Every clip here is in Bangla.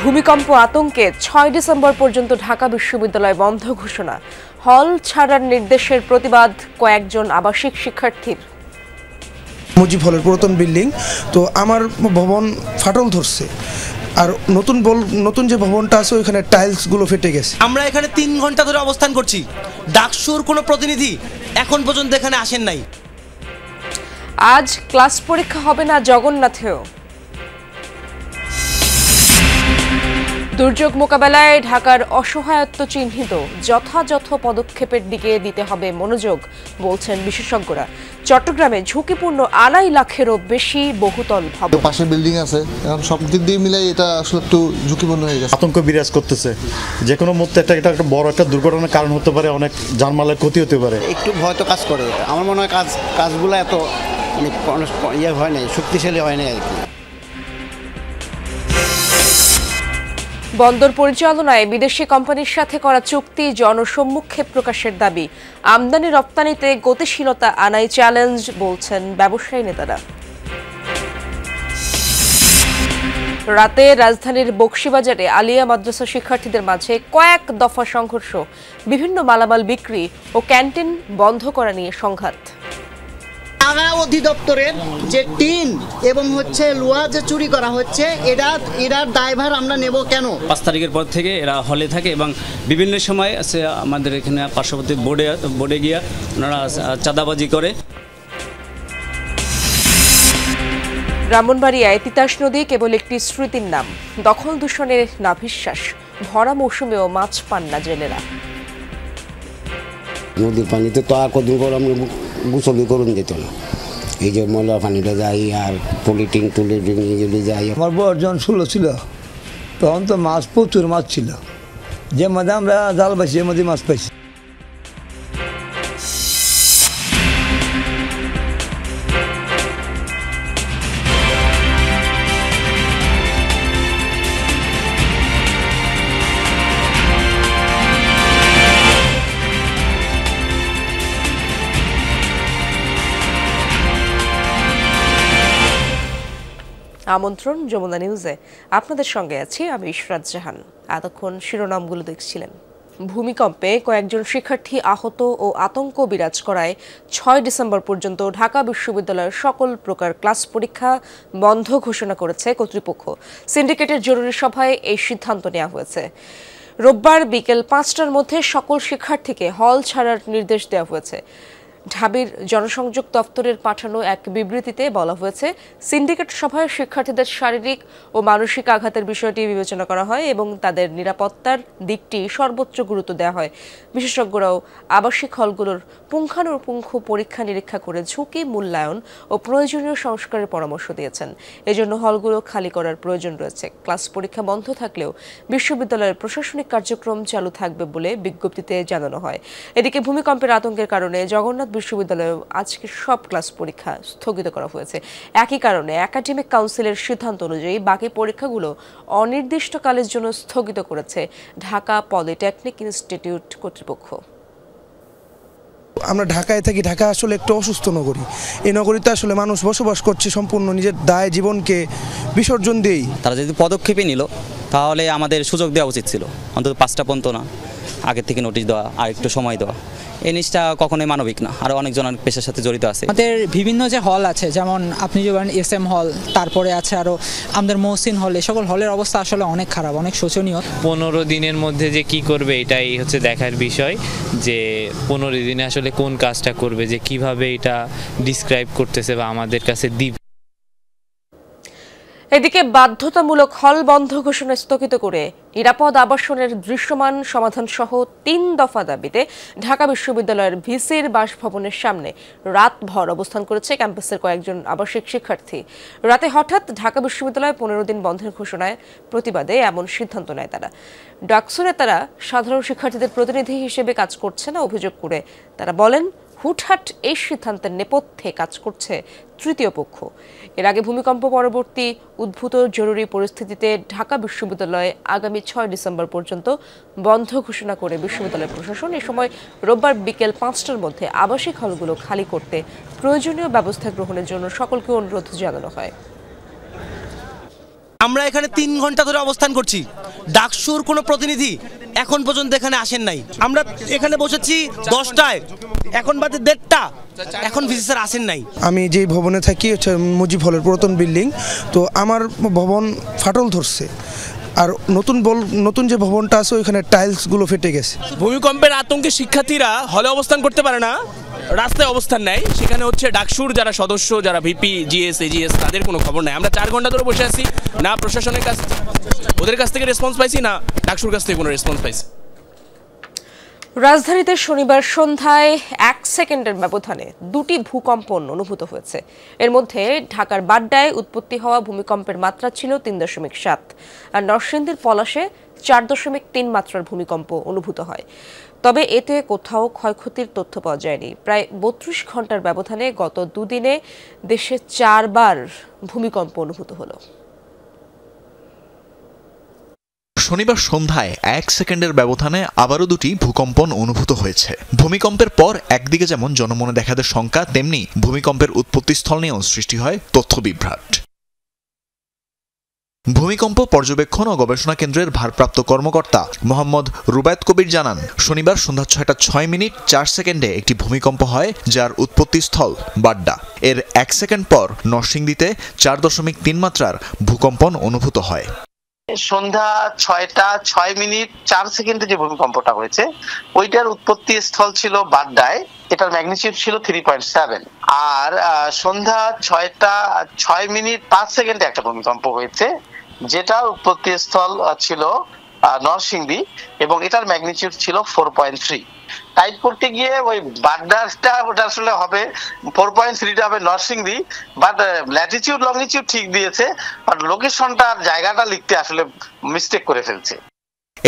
ভূমিকম্প আতঙ্কে ৬ ডিসেম্বর পর্যন্ত ঢাকা বিশ্ববিদ্যালয় বন্ধ ঘোষণা। হল ছাড়ার নির্দেশের প্রতিবাদ কয়েকজন আবাসিক শিক্ষার্থীর। মুজিব হলের পুরাতন বিল্ডিং, তো আমার ভবন ফাটল ধরছে, আর নতুন যে ভবনটা আছে ওইখানে টাইলসগুলো ফেটে গেছে। আমরা এখানে ৩ ঘন্টা ধরে অবস্থান করছি, ডাকসুর কোনো প্রতিনিধি এখন পর্যন্ত এখানে আসেন নাই। আজ ক্লাস পরীক্ষা হবে না জগন্নাথেও। দুর্যোগ মোকাবেলায় ঢাকার অসহায়ত্ব চিহ্নিত, যথাযথ পদক্ষেপের দিকে দিতে হবে মনোযোগ বলছেন বিশেষজ্ঞরা। চট্টগ্রামে ঝুঁকিপূর্ণ ২.৫ লাখেরও বেশি বহুতল ভবন, পাশে বিল্ডিং আছে, এখন সব দিক দিয়ে মিলাই এটা আসলে একটু ঝুঁকিপূর্ণ হয়ে গেছে। আতঙ্ক বিরাজ করতেছে, যে কোনো মুহূর্তে একটা বড় একটা দুর্ঘটনার কারণ হতে পারে, অনেক জানমালের ক্ষতি হতে পারে। একটু ভয় তো কাজ করে। আমার মনে হয় কাজগুলো এত ইয়ে হয় নাই, শক্তিশালী হয় নাই আর কি। বন্দর পরিচালনায় বিদেশি কোম্পানির সাথে করা চুক্তি জনসম্মুখে প্রকাশের দাবি। আমদানি রপ্তানিতে গতিশীলতা আনাই চ্যালেঞ্জ বলছেন ব্যবসায়ী নেতারা। রাতে রাজধানীর বকশীবাজারে আলিয়া মাদ্রাসা শিক্ষার্থীদের মাঝে কয়েক দফা সংঘর্ষ, বিভিন্ন মালামাল বিক্রি ও ক্যান্টিন বন্ধ করা নিয়ে সংঘাত। টাকা অধিদপ্তরের যে টিন এবং লোহা যে চুরি করা হচ্ছে, এটার দায়ভার আমরা নেব কেন? ৫ তারিখের পর থেকে এরা হলে থাকে এবং বিভিন্ন সময় আছে আমাদের এখানে পার্শ্ববর্তী বোর্ডে গিয়ে ওনারা চাঁদাবাজি করে। ব্রাহ্মণবাড়িয়ায় তিতাস নদী কেবল একটি স্মৃতির নাম, দখল দূষণের নাভিশ্বাস। ভরা মৌসুমেও মাছ পান না জেলেরা। নদীর পানিতে তো আর কদিন পর আমরা গোসলই করুন যেত না, এই যে ময়লা পানিটা যাই আর পলিটিং এগুলি যাই। আমার বর্জন 16 ছিল, তখন তো মাছ প্রচুর মাছ ছিল, যে মধ্যে আমরা জাল পাইছি এর মধ্যে মাছ পাইছি। আমন্ত্রণ যমুনা নিউজে, আপনাদের সঙ্গে আছি আমি ইশরাত জাহান। এতক্ষণ শিরোনামগুলো দেখছিলেন। ভূমিকম্পে কয়েকজন শিক্ষার্থী আহত ও আতঙ্ক বিরাজ করায় ৬ ডিসেম্বর পর্যন্ত ঢাকা বিশ্ববিদ্যালয়ের সকল প্রকার ক্লাস পরীক্ষা বন্ধ ঘোষণা করেছে কর্তৃপক্ষ। সিন্ডিকেটের জরুরি সভায় এই সিদ্ধান্ত নেওয়া হয়েছে। রোববার বিকেল ৫টার মধ্যে সকল শিক্ষার্থীকে হল ছাড়ার নির্দেশ দেওয়া হয়েছে। ঢাবির জনসংযোগ দপ্তরের পাঠানো এক বিবৃতিতে বলা হয়েছে, সিন্ডিকেট সভায় শিক্ষার্থীদের শারীরিক ও মানসিক আঘাতের বিষয়টি বিবেচনা করা হয় এবং তাদের নিরাপত্তার দিকটি সর্বোচ্চ গুরুত্ব দেওয়া হয়। বিশেষজ্ঞরাও আবাসিক হলগুলোর পুঙ্খানুপুঙ্খ পরীক্ষা নিরীক্ষা করে ঝুঁকি মূল্যায়ন ও প্রয়োজনীয় সংস্কারের পরামর্শ দিয়েছেন। এজন্য হলগুলো খালি করার প্রয়োজন রয়েছে। ক্লাস পরীক্ষা বন্ধ থাকলেও বিশ্ববিদ্যালয়ের প্রশাসনিক কার্যক্রম চালু থাকবে বলে বিজ্ঞপ্তিতে জানানো হয়। এদিকে ভূমিকম্পের আতঙ্কের কারণে জগন্নাথ বিশ্ববিদ্যালয়ে আজকে সব ক্লাস পরীক্ষা স্থগিত করা হয়েছে। একই কারণে একাডেমিক কাউন্সিলের সিদ্ধান্ত অনুযায়ী বাকি পরীক্ষাগুলো অনির্দিষ্টকালের জন্য স্থগিত করেছে ঢাকা পলিটেকনিক ইনস্টিটিউট কর্তৃপক্ষ। আমরা ঢাকায় থাকি, ঢাকা আসলে একটু অসুস্থ নগরী। এই নগরীতে আসলে মানুষ বসবাস করছে সম্পূর্ণ নিজের দায় জীবনকে বিসর্জন দিয়েই। তারা যদি পদক্ষেপই নিল তাহলে আমাদের সুযোগ দেওয়া উচিত ছিল, অন্তত 5টা পর্যন্ত না, আগের থেকে নোটিশ দেওয়া আর একটু সময় দেওয়া। এই জিনিসটা কখনোই মানবিক না। আরও অনেকজন অনেক পেশার সাথে জড়িত আছে। আমাদের বিভিন্ন যে হল আছে, যেমন আপনি যে বলেন SM হল, তারপরে আছে আরও আমাদের মহসিন হল, এই সকল হলের অবস্থা আসলে অনেক খারাপ, অনেক শোচনীয়। 15 দিনের মধ্যে যে কি করবে এটাই হচ্ছে দেখার বিষয়, যে 15 দিনে আসলে কোন কাজটা করবে, যে কিভাবে এটা ডিসক্রাইব করতেছে বা আমাদের কাছে দিবে। এদিকে বাধ্যতামূলক হল বন্ধ ঘোষণা স্থগিত করে নিরাপদ আবাসনের দৃশ্যমান সমাধান সহ 3 দফা দাবিতে ঢাকা বিশ্ববিদ্যালয়ের ভিসির বাসভবনের সামনে রাতভর অবস্থান করেছে ক্যাম্পাসের কয়েকজন আবাসিক শিক্ষার্থী। রাতে হঠাৎ ঢাকা বিশ্ববিদ্যালয়ে 15 দিন বন্ধের ঘোষণায় প্রতিবাদে এমন সিদ্ধান্ত নেয় তারা। ডাকসু নেতারা সাধারণ শিক্ষার্থীদের প্রতিনিধি হিসেবে কাজ করছে না অভিযোগ করে তারা বলেন, হুটহাট এই সিদ্ধান্তের নেপথ্যে কাজ করছে তৃতীয় পক্ষ। এর আগে ভূমিকম্প পরবর্তী উদ্ভূত জরুরি পরিস্থিতিতে ঢাকা বিশ্ববিদ্যালয়ে আগামী ৬ ডিসেম্বর পর্যন্ত বন্ধ ঘোষণা করে বিশ্ববিদ্যালয় প্রশাসন। এ সময় রোববার বিকেল ৫টার মধ্যে আবাসিক হলগুলো খালি করতে প্রয়োজনীয় ব্যবস্থা গ্রহণের জন্য সকলকে অনুরোধ জানানো হয়। আমরা এখানে 3 ঘন্টা ধরে অবস্থান করছি, ডাকসুর কোনো প্রতিনিধি এখন পর্যন্ত এখানে আসেন নাই। আমরা এখানে বসেছি 10টায়, এখন বাজে 1:30, এখন ভিসি স্যার আসেন নাই। আমি যেই ভবনে থাকি হচ্ছে মুজিব হলের পুরাতন বিল্ডিং, তো আমার ভবন ফাটল ধরছে, আর নতুন যে ভবনটা আছে ওইখানে টাইলসগুলো ফেটে গেছে। ভূমিকম্পের আতঙ্কে শিক্ষার্থীরা হলে অবস্থান করতে পারে না, রাস্তায় অবস্থান নেয়। সেখানে হচ্ছে ডাকসুর যারা সদস্য, যারা ভিপি, জিএস, এজিএস, তাদের কোনো খবর নাই। আমরা 4 ঘন্টা ধরে বসে আছি, না প্রশাসনের কাছ ওদের কাছ থেকে রেসপন্স পাইছি, না ডাকসুর কাছ থেকে কোনো রেসপন্স পাইছি। রাজধানীতে শনিবার সন্ধ্যায় 1 সেকেন্ডের ব্যবধানে 2টি ভূকম্পন অনুভূত হয়েছে। এর মধ্যে ঢাকার বাড্ডায় উৎপত্তি হওয়া ভূমিকম্পের মাত্রা ছিল 3.7, আর নরসিংদীর পলাশে 4.3 মাত্রার ভূমিকম্প অনুভূত হয়। তবে এতে কোথাও ক্ষয়ক্ষতির তথ্য পাওয়া যায়নি। প্রায় 32 ঘন্টার ব্যবধানে গত দুদিনে দেশে 4 বার ভূমিকম্প অনুভূত হলো। শনিবার সন্ধ্যায় 1 সেকেন্ডের ব্যবধানে আবারও 2টি ভূকম্পন অনুভূত হয়েছে। ভূমিকম্পের পর একদিকে যেমন জনমনে দেখা দেয় শঙ্কা, তেমনি ভূমিকম্পের উৎপত্তিস্থল নিয়েও সৃষ্টি হয় তথ্য বিভ্রাট। ভূমিকম্প পর্যবেক্ষণ ও গবেষণা কেন্দ্রের ভারপ্রাপ্ত কর্মকর্তা মোহাম্মদ রুবায়েত কবির জানান, শনিবার সন্ধ্যা 6:06 4 সেকেন্ডে একটি ভূমিকম্প হয়, যার উৎপত্তিস্থল বাড্ডা। এর 1 সেকেন্ড পর নরসিংদীতে 4.3 মাত্রার ভূকম্পন অনুভূত হয়। সন্ধ্যা 6:06 4 সেকেন্ডে যে ভূমিকম্পটা হয়েছে ওইটার উৎপত্তি স্থল ছিল বাড্ডায়, এটার ম্যাগনিটিউড ছিল 3.7। আর সন্ধ্যা 6:06 5 সেকেন্ডে একটা ভূমিকম্প হয়েছে, যেটার উৎপত্তি স্থল ছিল নরসিংদী, এবং এটার ম্যাগনিটিউড ছিল 4.3। টাইপ করতে গিয়ে ওই বাড্ডাটা ওটা আসলে হবে 4.3টা হবে নরসিংদী, বাট ল্যাটিটিউড লংটিটিউড ঠিক দিয়েছে, বাট লোকেশনটা জায়গাটা লিখতে আসলে মিস্টেক করে ফেলছে।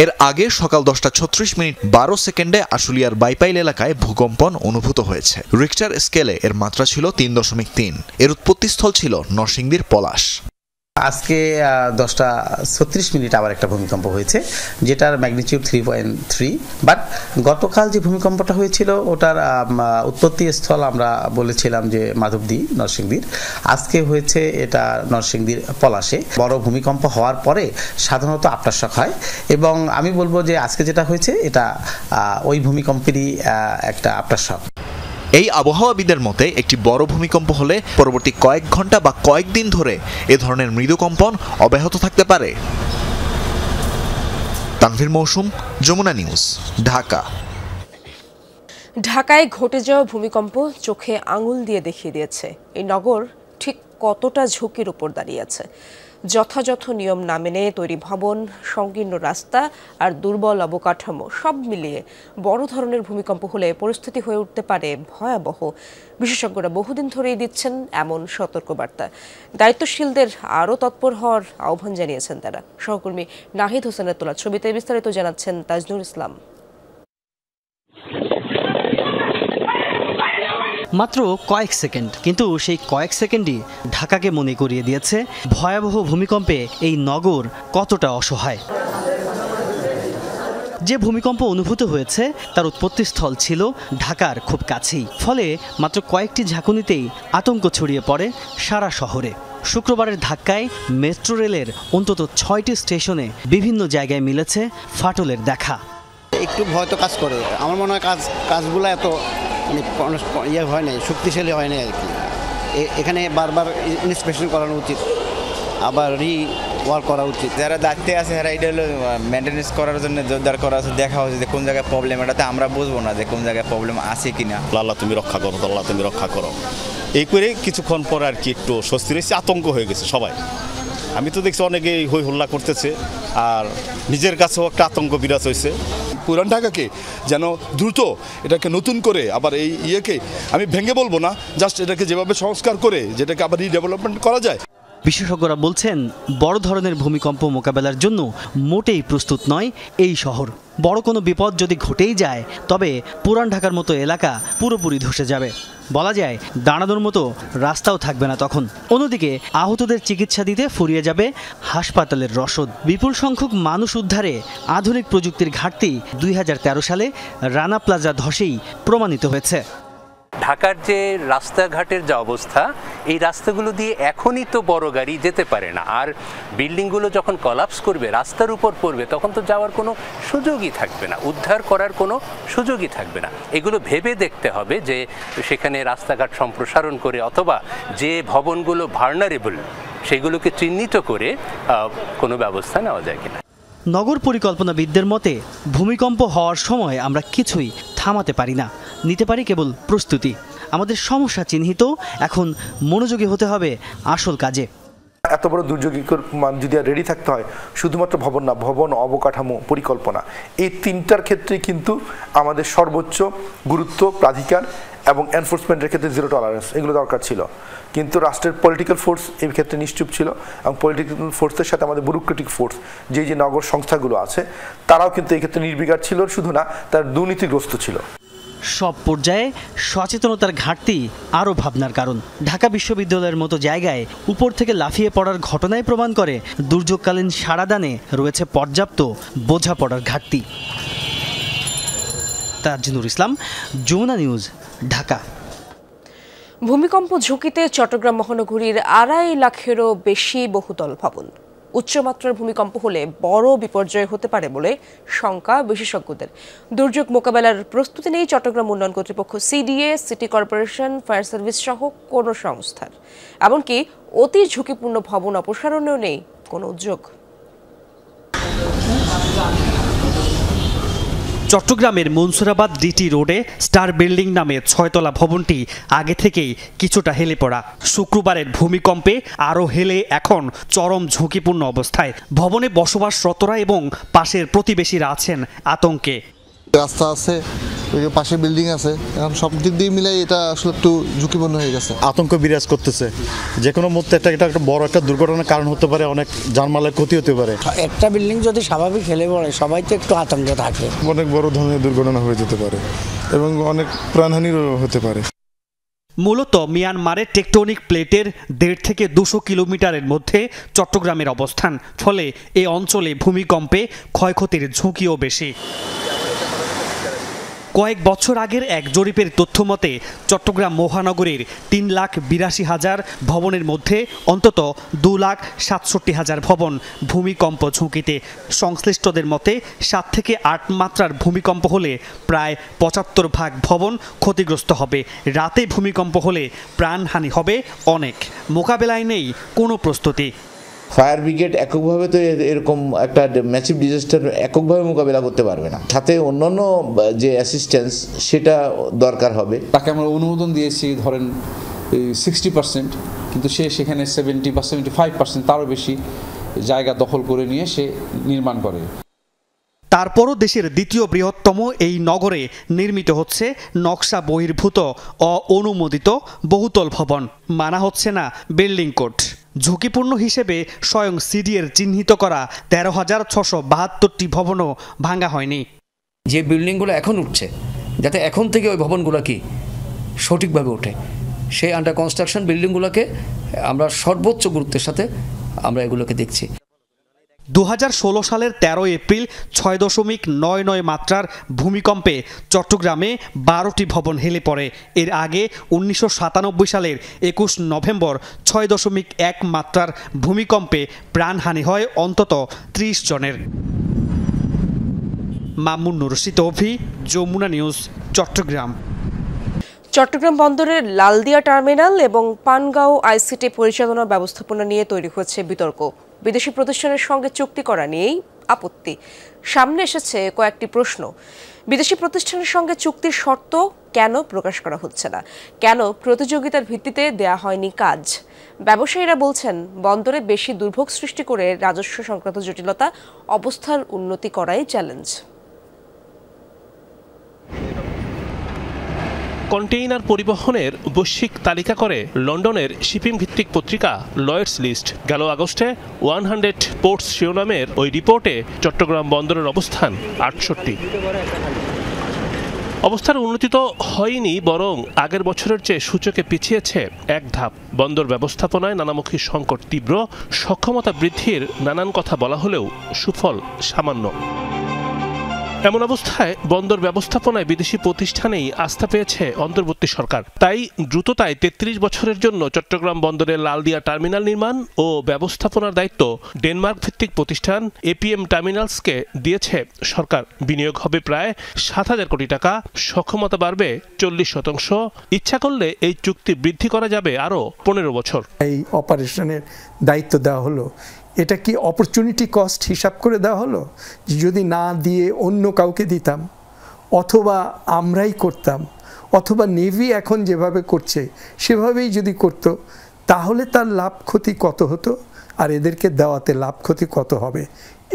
এর আগে সকাল 10:36 12 সেকেন্ডে আশুলিয়ার বাইপাইল এলাকায় ভূকম্পন অনুভূত হয়েছে। রিক্টার স্কেলে এর মাত্রা ছিল 3.3। এর উৎপত্তিস্থল ছিল নরসিংদীর পলাশ। আজকে 10:36 আবার একটা ভূমিকম্প হয়েছে, যেটার ম্যাগনিটিউড 3.3। বাট গতকাল যে ভূমিকম্পটা হয়েছিল ওটার উৎপত্তি স্থল আমরা বলেছিলাম যে মাধবদী, নরসিংদীর। আজকে হয়েছে এটা নরসিংদীর পলাশে। বড় ভূমিকম্প হওয়ার পরে সাধারণত আফটারশক হয়, এবং আমি বলবো যে আজকে যেটা হয়েছে এটা ওই ভূমিকম্পেরই একটা আফটারশক। এই আবহাওয়াবিদের মতে একটি বড় ভূমিকম্প হলে পরবর্তী কয়েক ঘন্টা বা কয়েকদিন ধরে এ ধরনের মৃদু কম্পন অব্যাহত থাকতে পারে। তানভীর মৌসুম, যমুনা নিউজ, ঢাকা। ঢাকায় ঘটে যাওয়া ভূমিকম্প চোখে আঙুল দিয়ে দেখিয়ে দিয়েছে এই নগর ঠিক কতটা ঝুঁকির উপর দাঁড়িয়ে আছে। যথাযথ নিয়ম না মেনে তৈরি ভবন, সংকীর্ণ রাস্তা আর দুর্বল অবকাঠামো সব মিলিয়ে বড় ধরনের ভূমিকম্প হলে পরিস্থিতি হয়ে উঠতে পারে ভয়াবহ। বিশেষজ্ঞরা বহুদিন ধরেই দিচ্ছেন এমন সতর্কবার্তা। দায়িত্বশীলদের আরও তৎপর হওয়ার আহ্বান জানিয়েছেন তারা। সহকর্মী নাহিদ হোসেনের তোলা ছবিতে বিস্তারিত জানাচ্ছেন তাজনুর ইসলাম। মাত্র কয়েক সেকেন্ড, কিন্তু সেই কয়েক সেকেন্ডই ঢাকাকে মনে করিয়ে দিয়েছে ভয়াবহ ভূমিকম্পে এই নগর কতটা অসহায়। যে ভূমিকম্প অনুভূত হয়েছে তার উৎপত্তিস্থল ছিল ঢাকার খুব কাছেই, ফলে মাত্র কয়েকটি ঝাঁকুনিতেই আতঙ্ক ছড়িয়ে পড়ে সারা শহরে। শুক্রবারের ধাক্কায় মেট্রো রেলের অন্তত 6টি স্টেশনে বিভিন্ন জায়গায় মিলেছে ফাটলের দেখা। একটু ভয় তো কাজ করে, আমার মনে হয় কাজগুলো এত ইয়ে হয় নাই, শক্তিশালী হয় নাই আর কি। এখানে বারবার ইন্সপেকশন করানো উচিত, আবার ওয়ার্ক করা উচিত। যারা দায়িত্বে আছে তারা এটা হলো মেনটেন্যান্স করার জন্য জোরদার করা উচিত, দেখা উচিত যে কোন জায়গায় প্রবলেম, এটাতে আমরা বুঝবো না যে কোন জায়গায় প্রবলেম আছে কিনা। আল্লাহ তুমি রক্ষা করো, আল্লাহ তুমি রক্ষা করো, এই করে কিছুক্ষণ পর আর কি একটু স্বস্তি রয়েছে। আতঙ্ক হয়ে গেছে সবাই, আমি তো দেখছি অনেকেই হই হল্লা করতেছে, আর নিজের কাছেও একটা আতঙ্ক বিরাজ হয়েছে। পুরান ঢাকাকে যেন দ্রুত এটাকে নতুন করে আবার এই ইয়েকে আমি ভেঙে বলবো না, জাস্ট এটাকে যেভাবে সংস্কার করে যেটাকে আবার রিডেভেলপমেন্ট করা যায়। বিশেষজ্ঞরা বলছেন বড় ধরনের ভূমিকম্প মোকাবেলার জন্য মোটেই প্রস্তুত নয় এই শহর। বড় কোনো বিপদ যদি ঘটেই যায় তবে পুরান ঢাকার মতো এলাকা পুরোপুরি ধসে যাবে। বলা যায় দাঁড়ানোর মতো রাস্তাও থাকবে না তখন। অন্যদিকে আহতদের চিকিৎসা দিতে ফুরিয়ে যাবে হাসপাতালের রসদ। বিপুল সংখ্যক মানুষ উদ্ধারে আধুনিক প্রযুক্তির ঘাটতি 2013 সালে রানা প্লাজা ধসেই প্রমাণিত হয়েছে। ঢাকার যে রাস্তাঘাটের যে অবস্থা, এই রাস্তাগুলো দিয়ে এখনই তো বড় গাড়ি যেতে পারে না, আর বিল্ডিংগুলো যখন কলাপস করবে, রাস্তার উপর পড়বে, তখন তো যাওয়ার কোনো সুযোগই থাকবে না, উদ্ধার করার কোনো সুযোগই থাকবে না। এগুলো ভেবে দেখতে হবে যে সেখানে রাস্তাঘাট সম্প্রসারণ করে অথবা যে ভবনগুলো ভার্নারেবল সেগুলোকে চিহ্নিত করে কোনো ব্যবস্থা নেওয়া যায় কিনা। নগর পরিকল্পনাবিদদের মতে ভূমিকম্প হওয়ার সময় আমরা কিছুই থামাতে পারি না, নিতে পারি কেবল প্রস্তুতি। আমাদের সমস্যা চিহ্নিত, এখন মনোযোগী হতে হবে আসল কাজে। এত বড় দুর্যোগের যদি রেডি থাকতে হয়, শুধুমাত্র ভবন না, ভবন, অবকাঠামো, পরিকল্পনা, এই তিনটার ক্ষেত্রে কিন্তু আমাদের সর্বোচ্চ গুরুত্ব, প্রাধিকার এবং এনফোর্সমেন্টের ক্ষেত্রে জিরো টলারেন্স এগুলো দরকার ছিল। কিন্তু রাষ্ট্রের পলিটিক্যাল ফোর্স এই ক্ষেত্রে নিশ্চুপ ছিল, এবং পলিটিক্যাল ফোর্সের সাথে আমাদের ব্যুরোক্রেটিক ফোর্স, যে নগর সংস্থাগুলো আছে, তারাও কিন্তু এই ক্ষেত্রে নির্বিকার ছিল, শুধু না, তার দুর্নীতিগ্রস্ত ছিল। সব পর্যায়ে সচেতনতার ঘাটতি আরও ভাবনার কারণ। ঢাকা বিশ্ববিদ্যালয়ের মতো জায়গায় উপর থেকে লাফিয়ে পড়ার ঘটনায় প্রমাণ করে দুর্যোগকালীন সাড়াদানে রয়েছে পর্যাপ্ত বোঝাপড়ার ঘাটতি। তাজনুর ইসলাম, যমুনা নিউজ, ঢাকা। ভূমিকম্প ঝুঁকিতে চট্টগ্রাম মহানগরীর 2.5 লাখেরও বেশি বহুতল ভবন। উচ্চমাত্রার ভূমিকম্প হলে বড় বিপর্যয় হতে পারে বলে শঙ্কা বিশেষজ্ঞদের। দুর্যোগ মোকাবেলার প্রস্তুতি নেই চট্টগ্রাম উন্নয়ন কর্তৃপক্ষ, CDA, city corporation, fire service সহ কোনো সংস্থার। এমনকি অতি ঝুঁকিপূর্ণ ভবন অপসারণেও নেই কোনো উদ্যোগ। চট্টগ্রামের মনসুরাবাদ ডিটি রোডে স্টার বিল্ডিং নামে 6তলা ভবনটি আগে থেকেই কিছুটা হেলে পড়া। শুক্রবারের ভূমিকম্পে আরও হেলে এখন চরম ঝুঁকিপূর্ণ অবস্থায়। ভবনে বসবাসরতরা এবং পাশের প্রতিবেশীরা আছেন আতঙ্কে। রাস্তা আছে, পাশে বিল্ডিং আছে, এখন সব দিক দিয়ে মিলাই এটা আসলে একটু ঝুঁকিপূর্ণ হয়ে গেছে। আতঙ্ক বিরাজ করতেছে, যে কোনো মুহূর্তে এটা একটা বড় একটা দুর্ঘটনার কারণ হতে পারে, অনেক জানমালের ক্ষতি হতে পারে। একটা বিল্ডিং যদি স্বাভাবিক হেলে পড়ে, সবাই তো একটু আতঙ্কে থাকে। অনেক বড় ধরনের দুর্ঘটনা হয়ে যেতে পারে এবং অনেক প্রাণহানিও হতে পারে। মূলত মিয়ানমারের টেকটনিক প্লেটের 1.5 থেকে 200 কিলোমিটারের মধ্যে চট্টগ্রামের অবস্থান, ফলে এই অঞ্চলে ভূমিকম্পে ক্ষয়ক্ষতির ঝুঁকিও বেশি। কয়েক বছর আগের এক জরিপের তথ্য মতে চট্টগ্রাম মহানগরীর 3,82,000 ভবনের মধ্যে অন্তত 2,67,000 ভবন ভূমিকম্প ঝুঁকিতে। সংশ্লিষ্টদের মতে 7 থেকে 8 মাত্রার ভূমিকম্প হলে প্রায় 75% ভবন ক্ষতিগ্রস্ত হবে। রাতে ভূমিকম্প হলে প্রাণহানি হবে অনেক। মোকাবেলায় নেই কোনো প্রস্তুতি। ফায়ার ব্রিগেড এককভাবে তো এরকম একটা ম্যাসিভ ডিজাস্টার এককভাবে মোকাবেলা করতে পারবে না, সাথে অন্যান্য যে অ্যাসিস্ট্যান্স সেটা দরকার হবে। তাকে আমরা অনুমোদন দিয়েছি ধরেন 60%, কিন্তু সে সেখানে 70 বা 75% তারও বেশি জায়গা দখল করে নিয়ে সে নির্মাণ করে। তারপরও দেশের দ্বিতীয় বৃহত্তম এই নগরে নির্মিত হচ্ছে নকশা বহির্ভূত অনুমোদিত বহুতল ভবন। মানা হচ্ছে না বিল্ডিং কোড। ঝুঁকিপূর্ণ হিসেবে স্বয়ং সিডিএর চিহ্নিত করা 13,672টি ভবনও ভাঙা হয়নি। যে বিল্ডিংগুলো এখন উঠছে, যাতে এখন থেকে ওই ভবনগুলো কি সঠিকভাবে ওঠে, সেই আন্ডার কনস্ট্রাকশন বিল্ডিংগুলোকে আমরা সর্বোচ্চ গুরুত্বের সাথে আমরা এগুলোকে দেখছি। 2016 সালের 13 এপ্রিল 6.99 মাত্রার ভূমিকম্পে চট্টগ্রামে 12টি ভবন হেলে পড়ে। এর আগে 1997 সালের 21 নভেম্বর 6.1 মাত্রার ভূমিকম্পে প্রাণহানি হয় অন্তত 30 জনের। মামুনুর রশিদ অভি, যমুনা নিউজ, চট্টগ্রাম। চট্টগ্রাম বন্দরের লালদিয়া টার্মিনাল এবং পানগাঁও আইসিটি পরিচালনা ব্যবস্থাপনা নিয়ে তৈরি হচ্ছে বিতর্ক। বিদেশি প্রতিষ্ঠানের সঙ্গে চুক্তি করা নিয়েই আপত্তি। সামনে এসেছে কয়েকটি প্রশ্ন। বিদেশি প্রতিষ্ঠানের সঙ্গে চুক্তির শর্ত কেন প্রকাশ করা হচ্ছে না? কেন প্রতিযোগিতার ভিত্তিতে দেয়া হয়নি কাজ? ব্যবসায়ীরা বলছেন বন্দরে বেশি দুর্ভোগ সৃষ্টি করে রাজস্ব সংক্রান্ত জটিলতা, অবস্থার উন্নতি করাই চ্যালেঞ্জ। কন্টেইনার পরিবহনের বৈশ্বিক তালিকা করে লন্ডনের শিপিং ভিত্তিক পত্রিকা লয়েডস লিস্ট। গেল আগস্টে 100 পোর্টস শিরোনামের ওই রিপোর্টে চট্টগ্রাম বন্দরের অবস্থান 68। অবস্থার উন্নতি তো হয়নি, বরং আগের বছরের চেয়ে সূচকে পিছিয়েছে এক ধাপ। বন্দর ব্যবস্থাপনায় নানামুখী সংকট তীব্র, সক্ষমতা বৃদ্ধির নানান কথা বলা হলেও সুফল সামান্য। এমন অবস্থায় বন্দর ব্যবস্থাপনায় বিদেশি প্রতিষ্ঠানেই আস্থা পেয়েছে অন্তর্বর্তী সরকার। তাই দ্রুততায় ৩৩ বছরের জন্য চট্টগ্রাম বন্দরের লালদিয়া টার্মিনাল নির্মাণ ও ব্যবস্থাপনার দায়িত্ব ডেনমার্ক ভিত্তিক প্রতিষ্ঠান এপিএম টার্মিনালসকে দিয়েছে সরকার। বিনিয়োগ হবে প্রায় ৭,০০০ কোটি টাকা, সক্ষমতা বাড়বে ৪০%। ইচ্ছা করলে এই চুক্তি বৃদ্ধি করা যাবে আরও ১৫ বছর। এই অপারেশনের দায়িত্ব দেওয়া হলো, এটা কি অপরচুনিটি কস্ট হিসাব করে দেওয়া হলো? যদি না দিয়ে অন্য কাউকে দিতাম, অথবা আমরাই করতাম, অথবা নেভি এখন যেভাবে করছে সেভাবেই যদি করত, তাহলে তার লাভ ক্ষতি কত হতো আর এদেরকে দেওয়াতে লাভ ক্ষতি কত হবে,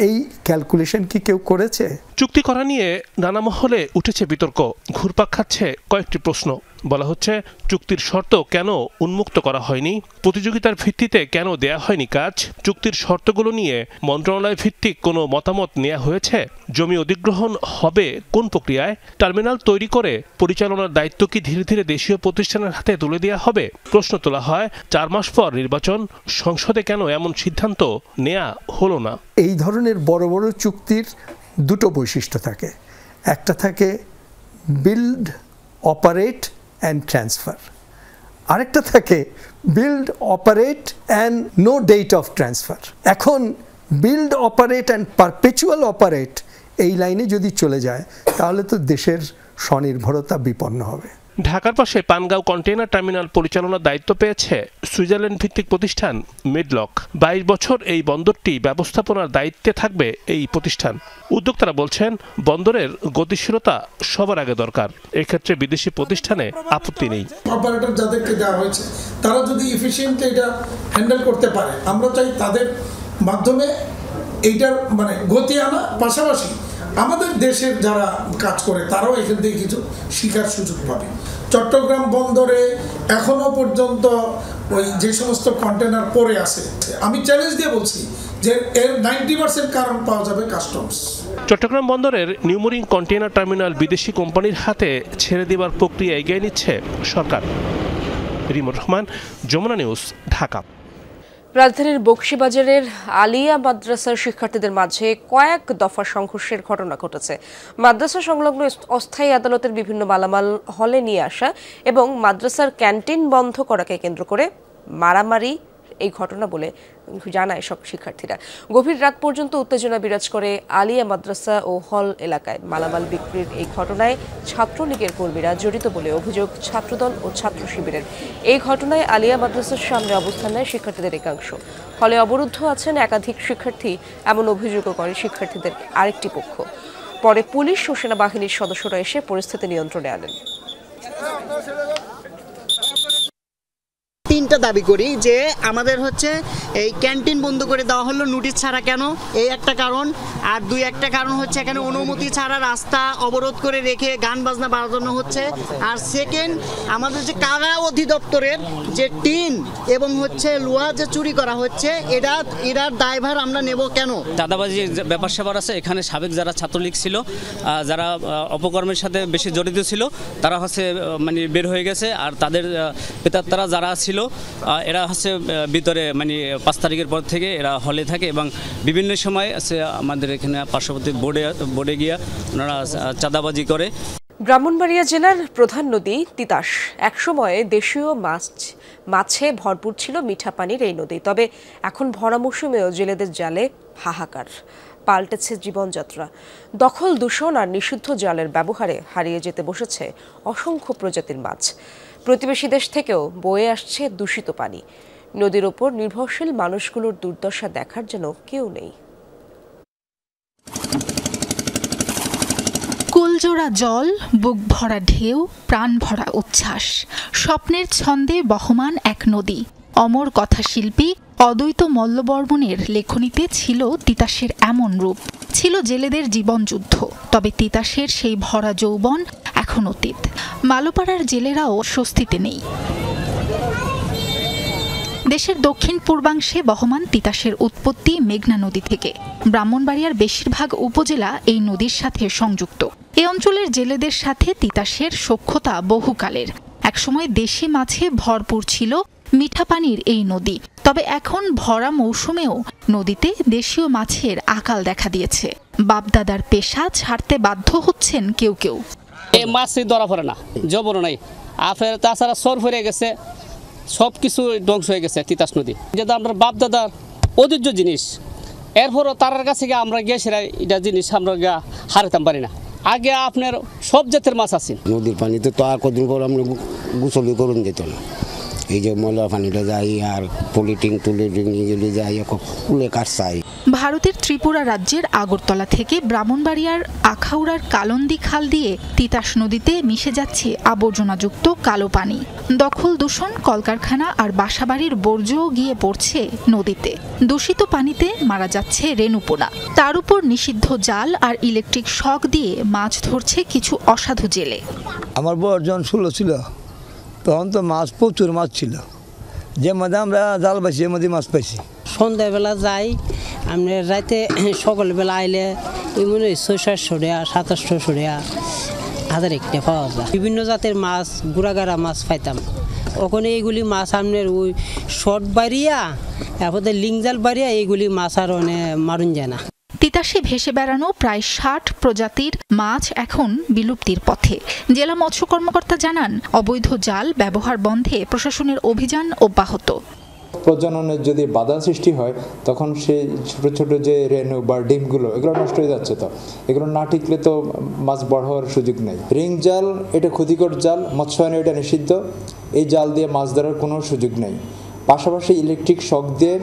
এই ক্যালকুলেশন কি কেউ করেছে? চুক্তি করা নিয়ে নানা মহলে উঠেছে বিতর্ক, ঘুরপাক খাচ্ছে কয়েকটি প্রশ্ন। বলা হচ্ছে চুক্তির শর্ত কেন উন্মুক্ত করা হয়নি, প্রতিযোগিতার ভিত্তিতে কেন দেয়া হয়নি কাজ, চুক্তির শর্তগুলো নিয়ে মন্ত্রণালয় ভিত্তিক কোনো মতামত নেওয়া হয়েছে, জমি অধিগ্রহণ হবে কোন প্রক্রিয়ায়, টার্মিনাল তৈরি করে পরিচালনার দায়িত্ব কি ধীরে ধীরে দেশীয় প্রতিষ্ঠানের হাতে তুলে দেওয়া হবে। প্রশ্ন তোলা হয় ৪ মাস পর নির্বাচন, সংসদে কেন এমন সিদ্ধান্ত নেওয়া হলো না। এই ধরনের বড় বড় চুক্তির দুটো বৈশিষ্ট্য থাকে, একটা থাকে বিল্ড, অপারেট অ্যান্ড ট্রান্সফার, আরেকটা থাকে build, operate and no date of transfer. এখন build, operate and perpetual operate এই লাইনে যদি চলে যায় তাহলে তো দেশের স্বনির্ভরতা বিপন্ন হবে। ঢাকার পাশে পানগাঁও কন্টেইনার টার্মিনাল পরিচালনার দায়িত্ব পেয়েছে সুইজারল্যান্ড ভিত্তিক প্রতিষ্ঠান মিডলক। ২২ বছর এই বন্দরটি ব্যবস্থাপনার দায়িত্বে থাকবে এই প্রতিষ্ঠান। উদ্যোক্তারা বলছেন বন্দরের গতিশীলতা সবার আগে দরকার, এক্ষেত্রে বিদেশি প্রতিষ্ঠানে আপত্তি নেই। অপারেটর যাদেরকে দেওয়া হয়েছে তারা যদি এফিশিয়েন্টলি এটা হ্যান্ডেল করতে পারে, আমরা চাই তাদের মাধ্যমে এইটার গতি আনা, পাশাপাশি আমাদের দেশের যারা কাজ করে তারাও এখান থেকে কিছু শিকার সুযোগ পাবে। চট্টগ্রাম বন্দরে এখনো পর্যন্ত ওই যে সমস্ত কন্টেনার পড়ে আছে, আমি চ্যালেঞ্জ দিয়ে বলছি যে এর 90% কারণ পাওয়া যাবে কাস্টমস। চট্টগ্রাম বন্দরের নিউমোরিং কন্টেইনার টার্মিনাল বিদেশি কোম্পানির হাতে ছেড়ে দেওয়ার প্রক্রিয়া এগিয়ে নিচ্ছে সরকার। রিমন রহমান, যমুনা নিউজ, ঢাকা। রাজধানীর বকশীবাজারের আলিয়া মাদ্রাসার শিক্ষার্থীদের মাঝে কয়েক দফা সংঘর্ষের ঘটনা ঘটেছে। মাদ্রাসা সংলগ্ন অস্থায়ী আদালতের বিভিন্ন মালামাল হলে নিয়ে আসা এবং মাদ্রাসার ক্যান্টিন বন্ধ করাকে কেন্দ্র করে মারামারি এই ঘটনা বলে জানায় সব শিক্ষার্থীরা। গভীর রাত পর্যন্ত উত্তেজনা বিরাজ করে আলিয়া মাদ্রাসা ও হল এলাকায়। মালামাল বিক্রির এই ঘটনায় ছাত্রলীগের কর্মীরা জড়িত বলে অভিযোগ ছাত্রদল ও ছাত্র শিবিরের। এই ঘটনায় আলিয়া মাদ্রাসার সামনে অবস্থান নেয় শিক্ষার্থীদের একাংশ। হলে অবরুদ্ধ আছেন একাধিক শিক্ষার্থী, এমন অভিযোগও করে শিক্ষার্থীদের আরেকটি পক্ষ। পরে পুলিশ ও সেনাবাহিনীর সদস্যরা এসে পরিস্থিতি নিয়ন্ত্রণে আনেন। তিনটা দাবি করি যে আমাদের এই ক্যান্টিন বন্ধ করে দেওয়া হলো নোটিশ ছাড়া কেন, এই একটা কারণ। আর একটা কারণ হচ্ছে এখানে অনুমতি ছাড়া রাস্তা অবরোধ করে রেখে গান বাজনা বাজানো হচ্ছে। আর সেকেন্ড, আমাদের যে কারা অধিদপ্তরের যে টিন এবং লোহা যে চুরি করা হচ্ছে, এটার দায়ভার আমরা নেব কেন? চাঁদাবাজির ব্যাপার স্যাপার আছে এখানে। সাবেক যারা ছাত্রলীগ ছিল, যারা অপকর্মের সাথে বেশি জড়িত ছিল, তারা বের হয়ে গেছে। আর তাদের পেতাত্তারা যারা ছিল এরা ভিতরে 5 তারিখের পর থেকে এরা হলে থাকে এবং বিভিন্ন সময় আমাদের এখানে পার্শ্ববর্তী বোর্ডে গিয়া ওনারা চাঁদাবাজি করে। ব্রাহ্মণবাড়িয়া জেলার প্রধান নদী তিতাস। একসময়ে দেশীয় মাছে ভরপুর ছিল মিঠা পানির এই নদী, তবে এখন ভরা মৌসুমেও জেলেদের জালে হাহাকার। পাল্টেছে জীবনযাত্রা। দখল, দূষণ আর নিষিদ্ধ জালের ব্যবহারে হারিয়ে যেতে বসেছে অসংখ্য প্রজাতির মাছ। প্রতিবেশী দেশ থেকেও বয়ে আসছে দূষিত পানি। নদীর ওপর নির্ভরশীল মানুষগুলোর দুর্দশা দেখার যেন কেউ নেই। কুলজোড়া জল, বুক ভরা ঢেউ, প্রাণ ভরা উচ্ছ্বাস, স্বপ্নের ছন্দে বহমান এক নদী। অমর কথাশিল্পী অদ্বৈত মল্লবর্মণের লেখনীতে ছিল তিতাসের এমন রূপ। ছিল জেলেদের জীবনযুদ্ধ, তবে তিতাসের সেই ভরা যৌবন এখন অতীত। মালোপাড়ার জেলেরাও স্বস্তিতে নেই। দেশের দক্ষিণ পূর্বাংশে বহমান তিতাসের উৎপত্তি মেঘনা নদী থেকে। ব্রাহ্মণবাড়িয়ার বেশিরভাগ উপজেলা এই নদীর সাথে সংযুক্ত। এই অঞ্চলের জেলেদের সাথে তিতাসের সখ্যতা বহুকালের। একসময় দেশি মাছে ভরপুর ছিল মিঠা পানির এই নদী। তবে এখন ভরা মৌসুমেও নদীতে দেশীয় মাছের আকাল দেখা দিয়েছে। বাপদাদার পেশা ছাড়তে বাধ্য হচ্ছেন কেউ কেউ। এই মাছই ধরা পড়ে না, জবর নাই, আফের তাছাড়া সর ফিরে গেছে, সব কিছু ধ্বংস হয়ে গেছে তিতাস নদী, যেটা আমরা বাপদাদার ঐতিহ্য জিনিস। এরপরও তার কাছে গিয়ে আমরা গেছিলাম, এটা জিনিস আমরা গিয়ে হারাতাম পারি না। আগে আপনার সব জাতের মাছ আছে। নদীর পানিতে তো আর কদিন পর আমরা গোসলই করুন যেত না, এই যে ময়লা পানিটা যাই আর পলিটিং এগুলি যাই কুলে কাটছাই। ভারতের ত্রিপুরা রাজ্যের আগরতলা থেকে ব্রাহ্মণবাড়িয়ার আখাউড়ার কালন্দি খাল দিয়ে তিতাস নদীতে মিশে যাচ্ছে আবর্জনাযুক্ত কালো পানি। দখল দূষণ, কলকারখানা আর বাসাবাড়ির বর্জ্যও গিয়ে পড়ছে নদীতে। দূষিত পানিতে মারা যাচ্ছে রেণুপোনা। তার উপর নিষিদ্ধ জাল আর ইলেকট্রিক শক দিয়ে মাছ ধরছে কিছু অসাধু জেলে। আমার বয়স যখন 16 ছিল তখন তো মাছ প্রচুর মাছ ছিল, যে মধ্যে আমরা জাল পাইছি এর মধ্যে মাছ পাইছি। সন্ধ্যাবেলা যাই, আমরা রাতে সকালবেলা আইলে ওই মনে হয় 600-700 টাকা 2700 টাকা হাজার একটা পাওয়া যায়। বিভিন্ন জাতের মাছ, গুড়াগাড়া মাছ পাইতাম। ওখানে এইগুলি মাছ আপনার ওই শর্ট বাড়িয়া এরপরে লিং জাল বাড়িয়া এইগুলি মাছ আর মারুন যায় না। তিতাসে ভেসে বেড়ানো প্রায় 60 প্রজাতির মাছ এখন বিলুপ্তির পথে। জেলা মৎস্য কর্মকর্তা জানান, অবৈধ জাল ব্যবহার বন্ধে প্রশাসনের অভিযান অব্যাহত। প্রজননের যদি বাধা সৃষ্টি হয় তখন সেই ছোট ছোট যে রেণু বা ডিমগুলো এগুলো নষ্ট হয়ে যাচ্ছে, তো এগুলো না টিকলে তো মাছ বড় হওয়ার সুযোগ নেই। রিং জাল এটা ক্ষতিকর জাল, মৎস্যায়নে এটা নিষিদ্ধ, এই জাল দিয়ে মাছ ধরার কোনো সুযোগ নেই। পাশাপাশি ইলেকট্রিক শক দিয়ে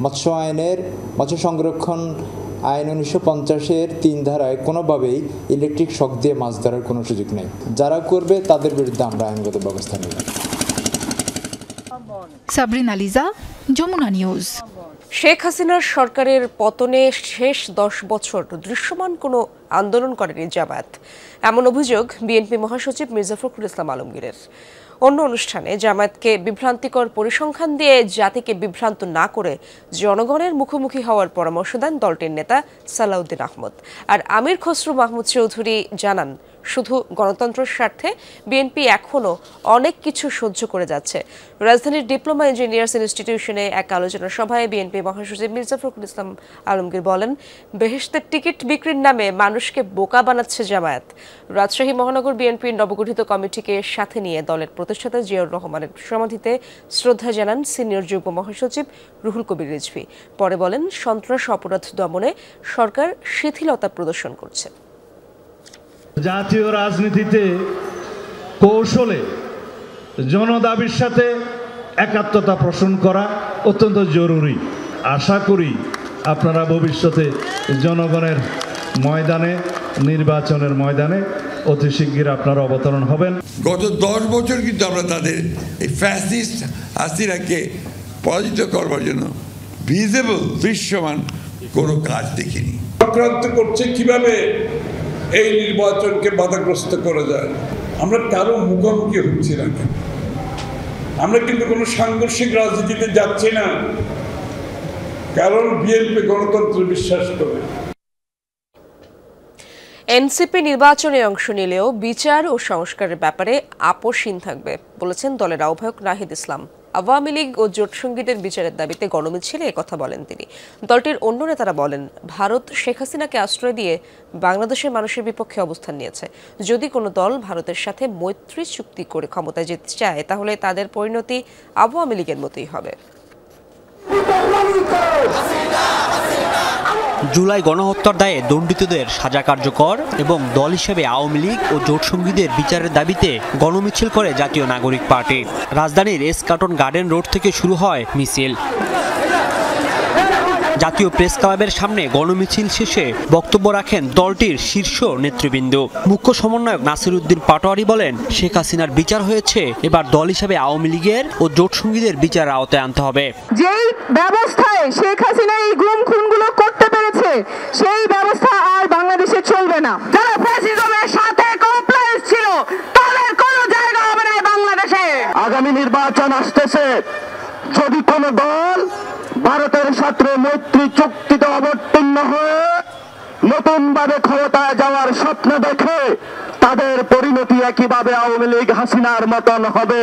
মৎস্য আইনের মৎস্য সংরক্ষণ আইন 1950-এর 3 ধারায় কোনোভাবেই ইলেকট্রিক শক দিয়ে মাছ ধরার কোনো সুযোগ নেই। যারা করবে তাদের বিরুদ্ধে আমরা আইনগত ব্যবস্থা নেব। সাবরিনা লিজা, যমুনা নিউজ। শেখ হাসিনার সরকারের পতনে শেষ 10 বছর দৃশ্যমান কোনো আন্দোলন করেনি জামায়াত, এমন অভিযোগ বিএনপি মহাসচিব মির্জা ফখরুল ইসলাম আলমগীরের। অন্য অনুষ্ঠানে জামায়াতকে বিভ্রান্তিকর পরিসংখ্যান দিয়ে জাতিকে বিভ্রান্ত না করে জনগণের মুখোমুখি হওয়ার পরামর্শ দেন দলটির নেতা সালাউদ্দিন আহমদ। আর আমির খসরু মাহমুদ চৌধুরী জানান, শুধু গণতন্ত্রের স্বার্থে বিএনপি এখনও অনেক কিছু সহ্য করে যাচ্ছে। রাজধানীর ডিপ্লোমা ইঞ্জিনিয়ার্স ইনস্টিটিউশনে এক আলোচনা সভায় বিএনপি মহাসচিব মির্জা ফখরুল ইসলাম আলমগীর বলেন, বেহেশতের টিকিট বিক্রির নামে মানুষকে বোকা বানাচ্ছে জামায়াত। রাজশাহী মহানগর বিএনপির নবগঠিত কমিটিকে সাথে নিয়ে দলের প্রতিষ্ঠাতা জিয়াউর রহমানের সমাধিতে শ্রদ্ধা জানান সিনিয়র যুগ্ম মহাসচিব রুহুল কবির রিজভী। পরে বলেন, সন্ত্রাস অপরাধ দমনে সরকার শিথিলতা প্রদর্শন করছে। জাতীয় রাজনীতিতে কৌশলে জনদাবির সাথে একাত্মতা পোষণ করা অত্যন্ত জরুরি। আশা করি আপনারা ভবিষ্যতে জনগণের ময়দানে, নির্বাচনের ময়দানে অতি শিগগির আপনারা অবতরণ হবেন। গত 10 বছর কিন্তু আমরা তাদের এই ফ্যাসিস্ট হাসিনাকে পরাজিত করবার জন্য ভিজিবল দৃশ্যমান কোনো কাজ দেখিনি। আক্রান্ত করছে কিভাবে এই নির্বাচনকে বাধাগ্রস্ত করা যায়। আমরা কারো মুখোমুখি হচ্ছি না, আমরা কিন্তু কোনো সাংঘর্ষিক রাজনীতিতে যাচ্ছি না, কারণ বিএনপি গণতন্ত্রে বিশ্বাস করে। এনসিপি নির্বাচনে অংশ নিলেও বিচার ও সংস্কারের ব্যাপারে আপোষহীন থাকবে বলেছেন দলের আহ্বায়ক নাহিদ ইসলাম। আওয়ামী লীগ ও জোটসঙ্গীদের বিচারের দাবিতে গণমিছিলে একথা বলেন তিনি। দলটির অন্য নেতারা বলেন, ভারত শেখ হাসিনাকে আশ্রয় দিয়ে বাংলাদেশের মানুষের বিপক্ষে অবস্থান নিয়েছে। যদি কোনো দল ভারতের সাথে মৈত্রী চুক্তি করে ক্ষমতায় যেতে চায়, তাহলে তাদের পরিণতি আওয়ামী লীগের মতোই হবে। জুলাই গণহত্যার দায়ে দণ্ডিতদের সাজা কার্যকর এবং দল হিসেবে আওয়ামী লীগ ও জোটসঙ্গীদের বিচারের দাবিতে গণমিছিল করে জাতীয় নাগরিক পার্টি। রাজধানীর এসকাটন গার্ডেন রোড থেকে শুরু হয় মিছিল। জাতীয় প্রেস ক্লাবের সামনে গণমিছিল শেষে বক্তব্য রাখেন দলটির শীর্ষ নেতৃবৃন্দ। মুখ্য সমন্বয়ক নাসির উদ্দিন পাটোয়ারি বলেন, শেখ হাসিনার বিচার হয়েছে, এবার দল হিসেবে আওয়ামী লীগের ও জোটসঙ্গীদের বিচারের আওতায় আনতে হবে। যেই ব্যবস্থায় শেখ হাসিনা এই গুম খুনগুলো করতে পেরেছে, সেই ব্যবস্থা আর বাংলাদেশে চলবে না। যারা ফ্যাসিজমের সাথে কমপ্লায়েন্স ছিল, তাদের কোনো জায়গা হবে না বাংলাদেশে। আগামী নির্বাচন আসতেছে, যদি কোনো দল ভারতের সাথে মৈত্রী চুক্তিতে অবতীর্ণ হয়ে নতুন ভাবে ক্ষমতায় যাওয়ার স্বপ্ন দেখে, তাদের পরিণতি একইভাবে আওয়ামী লীগ হাসিনার মতন হবে।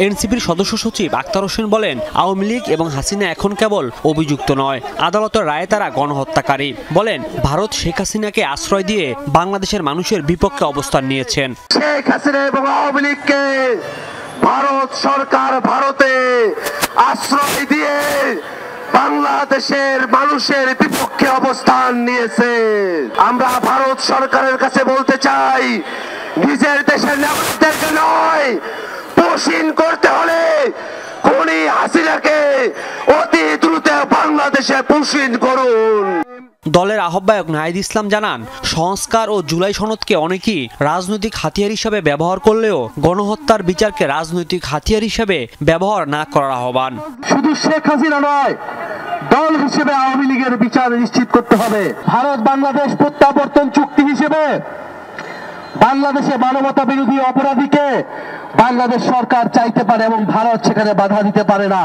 এনসিপির সদস্য সচিব আক্তার হোসেন বলেন, আওয়ামী লীগ এবং হাসিনা এখন কেবল অভিযুক্ত নয়, আদালতের রায়ে তারা গণহত্যাকারী। বলেন, ভারত শেখ হাসিনাকে আশ্রয় দিয়ে বাংলাদেশের মানুষের বিপক্ষে অবস্থান নিয়েছেন। শেখ হাসিনা এবং আওয়ামী লীগকে ভারত সরকার ভারতে আশ্রয় দিয়ে বাংলাদেশের মানুষের বিপক্ষে অবস্থান নিয়েছে। আমরা ভারত সরকারের কাছে বলতে চাই, নিজের দেশের নাগরিকদেরকে নয়, পোষণ করতে হলে খুনি হাসিনাকে অতি দ্রুত বাংলাদেশে পোষণ করুন। দলের আহ্বায়ক নাহিদ ইসলাম জানান, সংস্কার ও জুলাই সনদকে অনেকেই রাজনৈতিক হাতিয়ার হিসেবে ব্যবহার করলেও গণহত্যার বিচারকে রাজনৈতিক হাতিয়ার হিসেবে ব্যবহার না করার আহ্বান। শুধু শেখ হাসিনা নয়, দল হিসেবে আওয়ামী লীগের বিচার নিশ্চিত করতে হবে। ভারত বাংলাদেশ প্রত্যাবর্তন চুক্তি হিসেবে বাংলাদেশে মানবতা বিরোধী অপরাধীকে বাংলাদেশ সরকার চাইতে পারে এবং ভারত সেখানে বাধা দিতে পারে না।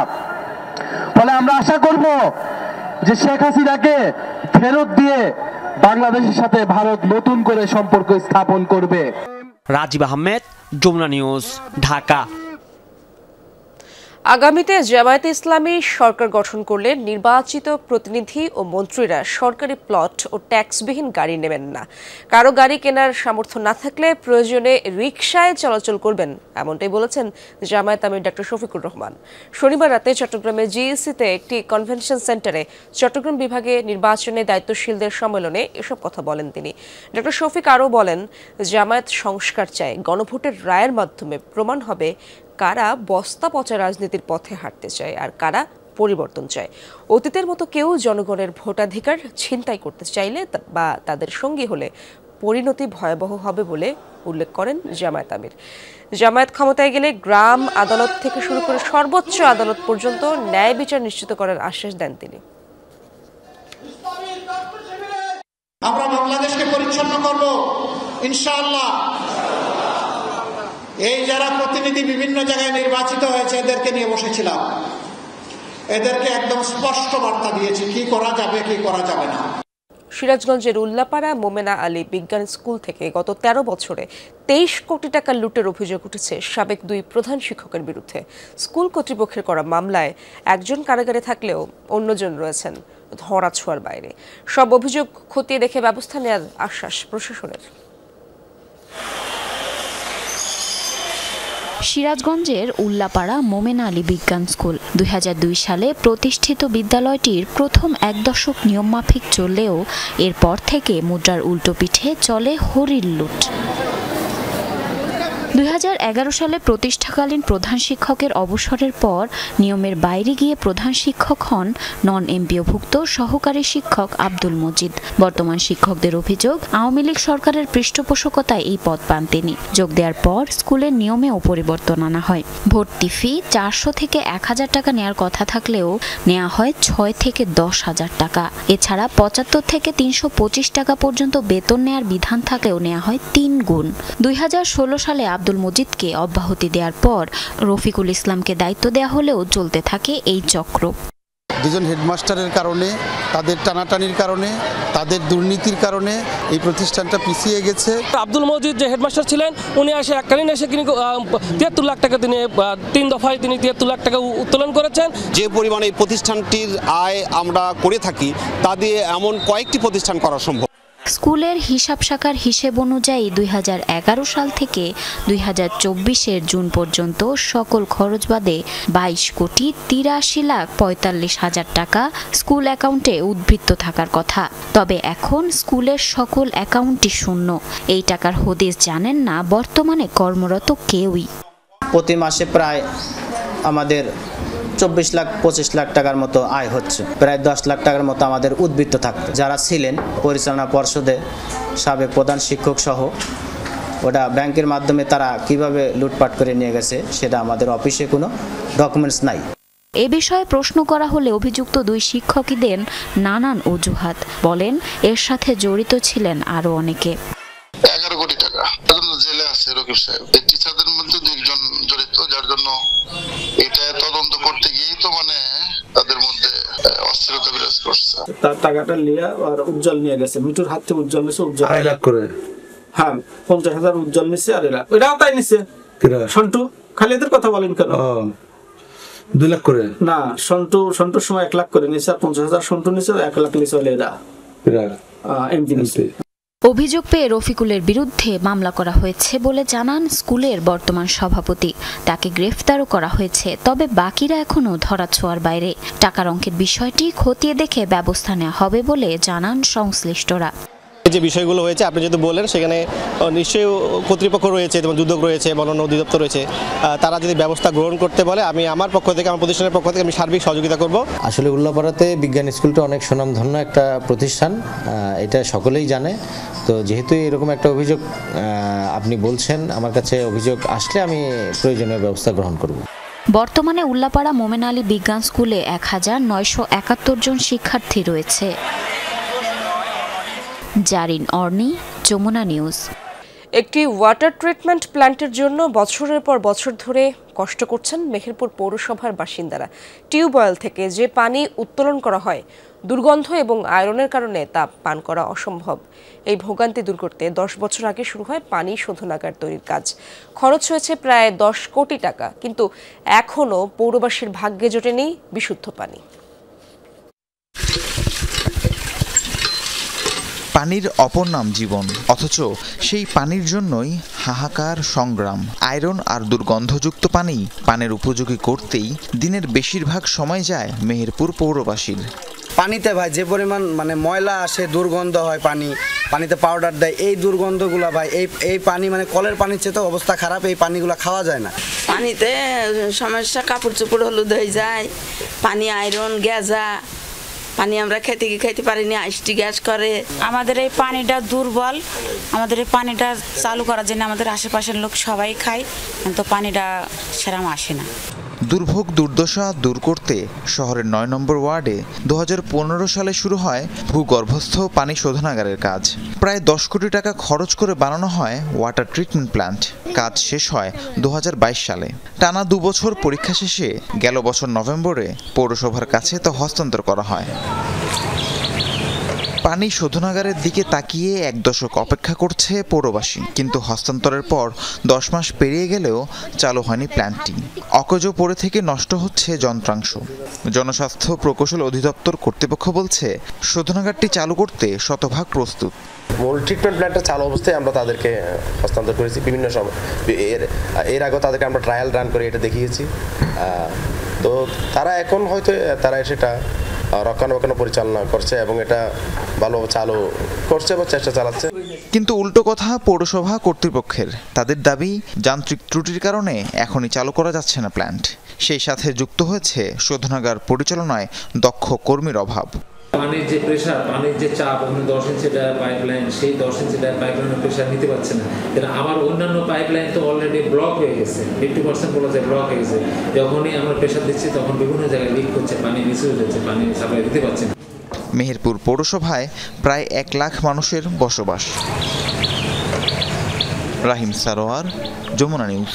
ফলে আমরা আশা করব যে শেখ হাসিনাকে ফেরত দিয়ে বাংলাদেশের সাথে ভারত নতুন করে সম্পর্ক স্থাপন করবে। রাজীব আহমেদ, যমুনা নিউজ, ঢাকা। আগামীতে জামায়াতে ইসলামী সরকার গঠন করলে নির্বাচিত প্রতিনিধি ও মন্ত্রীরা সরকারি প্লট ও ট্যাক্সবিহীন গাড়ি নেবেন না। কারো গাড়ি কেনার সামর্থ্য না থাকলে প্রয়োজনে রিকশায় চলাচল করবেন, এমনটাই বলেছেন জামায়াত আমির ডক্টর শফিকুর রহমান। শনিবার রাতে চট্টগ্রামের জিইসিতে একটি কনভেনশন সেন্টারে চট্টগ্রাম বিভাগে নির্বাচনে দায়িত্বশীলদের সম্মেলনে এসব কথা বলেন তিনি। ডক্টর শফিক আরও বলেন, জামায়াত সংস্কার চায়, গণভোটের রায়ের মাধ্যমে প্রমাণ হবে কারা বস্তা পচা রাজনীতির পথে হাঁটতে চায় আর কারা পরিবর্তন চায়। অতীতের মতো কেউ জনগণের ভোটাধিকার ছিনতাই করতে চাইলে বা তাদের সঙ্গী হলে পরিণতি ভয়াবহ হবে বলে উল্লেখ করেন জামায়াত আমির। জামায়াত ক্ষমতায় গেলে গ্রাম আদালত থেকে শুরু করে সর্বোচ্চ আদালত পর্যন্ত ন্যায় বিচার নিশ্চিত করার আশ্বাস দেন তিনি। আমরা বাংলাদেশকে পরিচ্ছন্ন করব ইনশাআল্লাহ। এই যারা প্রতিনিধি বিভিন্ন জায়গায় নির্বাচিত হয়েছে এদেরকে নিয়ে বসেছিলাম, এদেরকে একদম স্পষ্ট বার্তা দিয়েছি কি করা যাবে কি করা যাবে না। সিরাজগঞ্জের উল্লাপাড়া মোমেনা আলী বিজ্ঞান স্কুল থেকে গত 13 বছরে 23 কোটি টাকা লুটের অভিযোগ উঠেছে সাবেক 2 প্রধান শিক্ষকের বিরুদ্ধে। স্কুল কর্তৃপক্ষের করা মামলায় একজন কারাগারে থাকলেও অন্যজন রয়েছেন ধরাছোঁয়ার বাইরে। সব অভিযোগ খতিয়ে দেখে ব্যবস্থা নেওয়ার আশ্বাস প্রশাসনের। সিরাজগঞ্জের উল্লাপাড়া মোমেনা আলী বিজ্ঞান স্কুল 2002 সালে প্রতিষ্ঠিত বিদ্যালয়টির প্রথম 1 দশক নিয়মমাফিক চললেও এরপর থেকে মুদ্রার উল্টো পিঠে চলে হরির লুট। 2011 সালে প্রতিষ্ঠাকালীন প্রধান শিক্ষকের অবসরের পর নিয়মের বাইরে গিয়ে প্রধান শিক্ষক হন নন এমপিওভুক্ত সহকারী শিক্ষক আব্দুল মজিদ। বর্তমান শিক্ষকদের অভিযোগ, আওয়ামী লীগ সরকারের পৃষ্ঠপোষকতায় এই পদ পান তিনি। যোগ দেওয়ার পর স্কুলের নিয়মেও পরিবর্তন আনা হয়। ভর্তি ফি 400 থেকে 1000 টাকা নেওয়ার কথা থাকলেও নেওয়া হয় 6 থেকে 10,000 টাকা। এছাড়া 75 থেকে 325 টাকা পর্যন্ত বেতন নেওয়ার বিধান থাকলেও নেওয়া হয় 3 গুণ। 2016 সালে আব্দুল মজিদকে অব্যাহতি দেওয়ার পর রফিকুল ইসলামকে দায়িত্ব দেওয়া হলেও চলতে থাকে এই চক্র। দুজন হেডমাস্টারের কারণে, তাদের টানাটানির কারণে, তাদের দুর্নীতির কারণে এই প্রতিষ্ঠানটা পিছিয়ে গেছে। আব্দুল মজিদ যে হেডমাস্টার ছিলেন, উনি এসে এককালীন এসে 73 লাখ টাকা তিনি 3 দফায় তিনি 73 লাখ টাকা উত্তোলন করেছেন। যে পরিমাণে এই প্রতিষ্ঠানটির আয় আমরা করে থাকি তা দিয়ে এমন কয়েকটি প্রতিষ্ঠান করা সম্ভব। স্কুলের হিসাব শাখার হিসেব অনুযায়ী 2011 সাল থেকে 2024 জুন পর্যন্ত সকল খরচ বাদে 22,83,45,000 টাকা স্কুল অ্যাকাউন্টে উদ্বৃত্ত থাকার কথা। তবে এখন স্কুলের সকল অ্যাকাউন্টই শূন্য। এই টাকার হদিস জানেন না বর্তমানে কর্মরত কেউই। প্রতি মাসে প্রায় আমাদের 24 লাখ 25 লাখ টাকার মতো আয় হচ্ছে, প্রায় 10 লাখ টাকার মতো আমাদের উদ্বৃত্ত থাকতো। যারা ছিলেন পরিচালনা পর্ষদে সাবেক প্রধান শিক্ষক সহ, ওটা ব্যাংকের মাধ্যমে তারা কিভাবে লুটপাট করে নিয়ে গেছে সেটা আমাদের অফিসে কোনো ডকুমেন্টস নাই। এ বিষয়ে প্রশ্ন করা হলে অভিযুক্ত 2 শিক্ষকই দেন নানান অজুহাত। বলেন এর সাথে জড়িত ছিলেন আরো অনেকে। 11 কোটি টাকা জেলে আছে রকিব সাহেব। এই টিচারদের মধ্যে 2 জন জড়িত, যার জন্য এটা তদন্ত করতে গিয়ে তো তাদের মধ্যে অস্থিরতা বিরাজ করছে। তার টাকাটা নিয়ে আর উজ্জ্বল নিয়ে গেছে, মিঠুর হাত থেকে উজ্জ্বল নিয়েছে, উজ্জ্বল 2.5 লাখ করে হ্যাঁ 50,000 উজ্জ্বল নিচ্ছে, আর এরাও তাই নিচ্ছে। সন্টু খালি এদের কথা বলেন কেন? 2 লাখ করে না, সন্টুর সময় 1 লাখ করে নিচ্ছে, আর 50,000 সন্টু নিচ্ছে, 1 লাখ নিচ্ছে এরা এমপি নিচ্ছে। অভিযোগ পেয়ে রফিকুলের বিরুদ্ধে মামলা করা হয়েছে বলে জানান স্কুলের বর্তমান সভাপতি। তাকে গ্রেফতারও করা হয়েছে, তবে বাকিরা এখনও ধরাছোঁয়ার বাইরে। টাকার অঙ্কের বিষয়টি খতিয়ে দেখে ব্যবস্থা নেওয়া হবে বলে জানান সংশ্লিষ্টরা। যে বিষয়গুলো হয়েছে আপনি যদি বলেন, সেখানে নিশ্চয়ই কর্তৃপক্ষ রয়েছে, যেমন দুদক রয়েছে, বন অধিদপ্তর রয়েছে, তারা যদি ব্যবস্থা গ্রহণ করতে বলে আমি আমার পক্ষ থেকে, আমার প্রতিষ্ঠানের পক্ষ থেকে আমি সার্বিক সহযোগিতা করব। আসলে উল্লাপাড়াতে বিজ্ঞান স্কুলটা অনেক সুনামধন্য একটা প্রতিষ্ঠান, এটা সকলেই জানে। তো যেহেতু এরকম একটা অভিযোগ আপনি বলছেন, আমার কাছে অভিযোগ আসলে আমি প্রয়োজনীয় ব্যবস্থা গ্রহণ করব। বর্তমানে উল্লাপাড়া মোমেন আলী বিজ্ঞান স্কুলে 1971 জন শিক্ষার্থী রয়েছে। জারিন অর্নি, যমুনা নিউজ। একটি ওয়াটার ট্রিটমেন্ট প্ল্যান্টের জন্য বছরের পর বছর ধরে কষ্ট করছেন মেহেরপুর পৌরসভার বাসিন্দারা। টিউবওয়েল থেকে যে পানি উত্তোলন করা হয়, দুর্গন্ধ এবং আয়রনের কারণে তা পান করা অসম্ভব। এই ভোগান্তি দূর করতে 10 বছর আগে শুরু হয় পানি শোধনাগার তৈরির কাজ। খরচ হয়েছে প্রায় 10 কোটি টাকা, কিন্তু এখনও পৌরবাসীর ভাগ্যে জোটেনি বিশুদ্ধ পানি। পানির অপর নাম জীবন, অথচ সেই পানির জন্যই হাহাকার সংগ্রাম। আয়রন আর দুর্গন্ধযুক্ত পানি পানের উপযোগী করতেই দিনের বেশিরভাগ সময় যায় মেহেরপুর পৌরবাসীর। পানিতে ভাই যে পরিমাণ ময়লা আসে, দুর্গন্ধ হয়, পানিতে পাউডার দেয়, এই দুর্গন্ধগুলো ভাই এই পানি কলের পানির চেয়ে তো অবস্থা খারাপ, এই পানিগুলো খাওয়া যায় না। পানিতে সমস্যা, কাপড় চোপড় হলুদ হয়ে যায়, পানি আয়রন, গ্যাজা, পানি আমরা খাইতে পারিনি, আইসটি গ্যাস করে। আমাদের এই পানিটা দুর্বল, আমাদের এই পানিটা চালু করার জন্য আমাদের আশেপাশের লোক সবাই খায়, কিন্তু পানিটা সেরকম আসে না। দুর্ভোগ দুর্দশা দূর করতে শহরের 9 নম্বর ওয়ার্ডে 2015 সালে শুরু হয় ভূগর্ভস্থ পানি শোধনাগারের কাজ। প্রায় 10 কোটি টাকা খরচ করে বানানো হয় ওয়াটার ট্রিটমেন্ট প্ল্যান্ট। কাজ শেষ হয় 2022 সালে। টানা 2 বছর পরীক্ষা শেষে গেল বছর নভেম্বরে পৌরসভার কাছে তা হস্তান্তর করা হয়। পানি শোধনাগারের দিকে তাকিয়ে 1 দশক অপেক্ষা করছে পৌরবাসী, কিন্তু হস্তান্তরের পর 10 মাস পেরিয়ে গেলেও চালু হয়নি প্ল্যান্টটি। অকেজো পড়ে থেকে নষ্ট হচ্ছে যন্ত্রাংশ। জনস্বাস্থ্য প্রকৌশল অধিদপ্তর কর্তৃপক্ষ বলছে শোধনাগারটি চালু করতে শতভাগ প্রস্তুত। মূল ট্রিটমেন্ট প্ল্যান্টটা চালু অবস্থায় আমরা তাদেরকে হস্তান্তর করেছি। বিভিন্ন সময় এর আগেও তাদেরকে আমরা ট্রায়াল রান করে এটা দেখিয়েছি। তো তারা এখন হয়তো সেটা রক্ষণাবেক্ষণ পরিচালনা করছে এবং এটা ভালোভাবে চালু করছে বা চেষ্টা চালাচ্ছে। কিন্তু উল্টো কথা পৌরসভা কর্তৃপক্ষের। তাদের দাবি যান্ত্রিক ত্রুটির কারণে এখনই চালু করা যাচ্ছে না প্ল্যান্ট। সেই সাথে যুক্ত হয়েছে শোধনাগার পরিচালনায় দক্ষ কর্মীর অভাব। পানির যে প্রেশার, পানির যে চাপ, 10 ইঞ্চি পাইপলাইন, সেই 10 ইঞ্চি পাইপলাইনের প্রেশার নিতে পারছে না। এটা আবার অন্যান্য পাইপলাইন তো অলরেডি ব্লক হয়ে গেছে, 50% বলা যায় ব্লক হয়ে গেছে। যখনই আমরা প্রেশার দিচ্ছি তখন বিভিন্ন জায়গায় লিক হচ্ছে, পানি মিস হয়ে যাচ্ছে, পানি সাপ্লাই দিতে পারছে না। মেহেরপুর পৌরসভায় প্রায় 1 লাখ মানুষের বসবাস। রাহিম সারোয়ার, যমুনা নিউজ।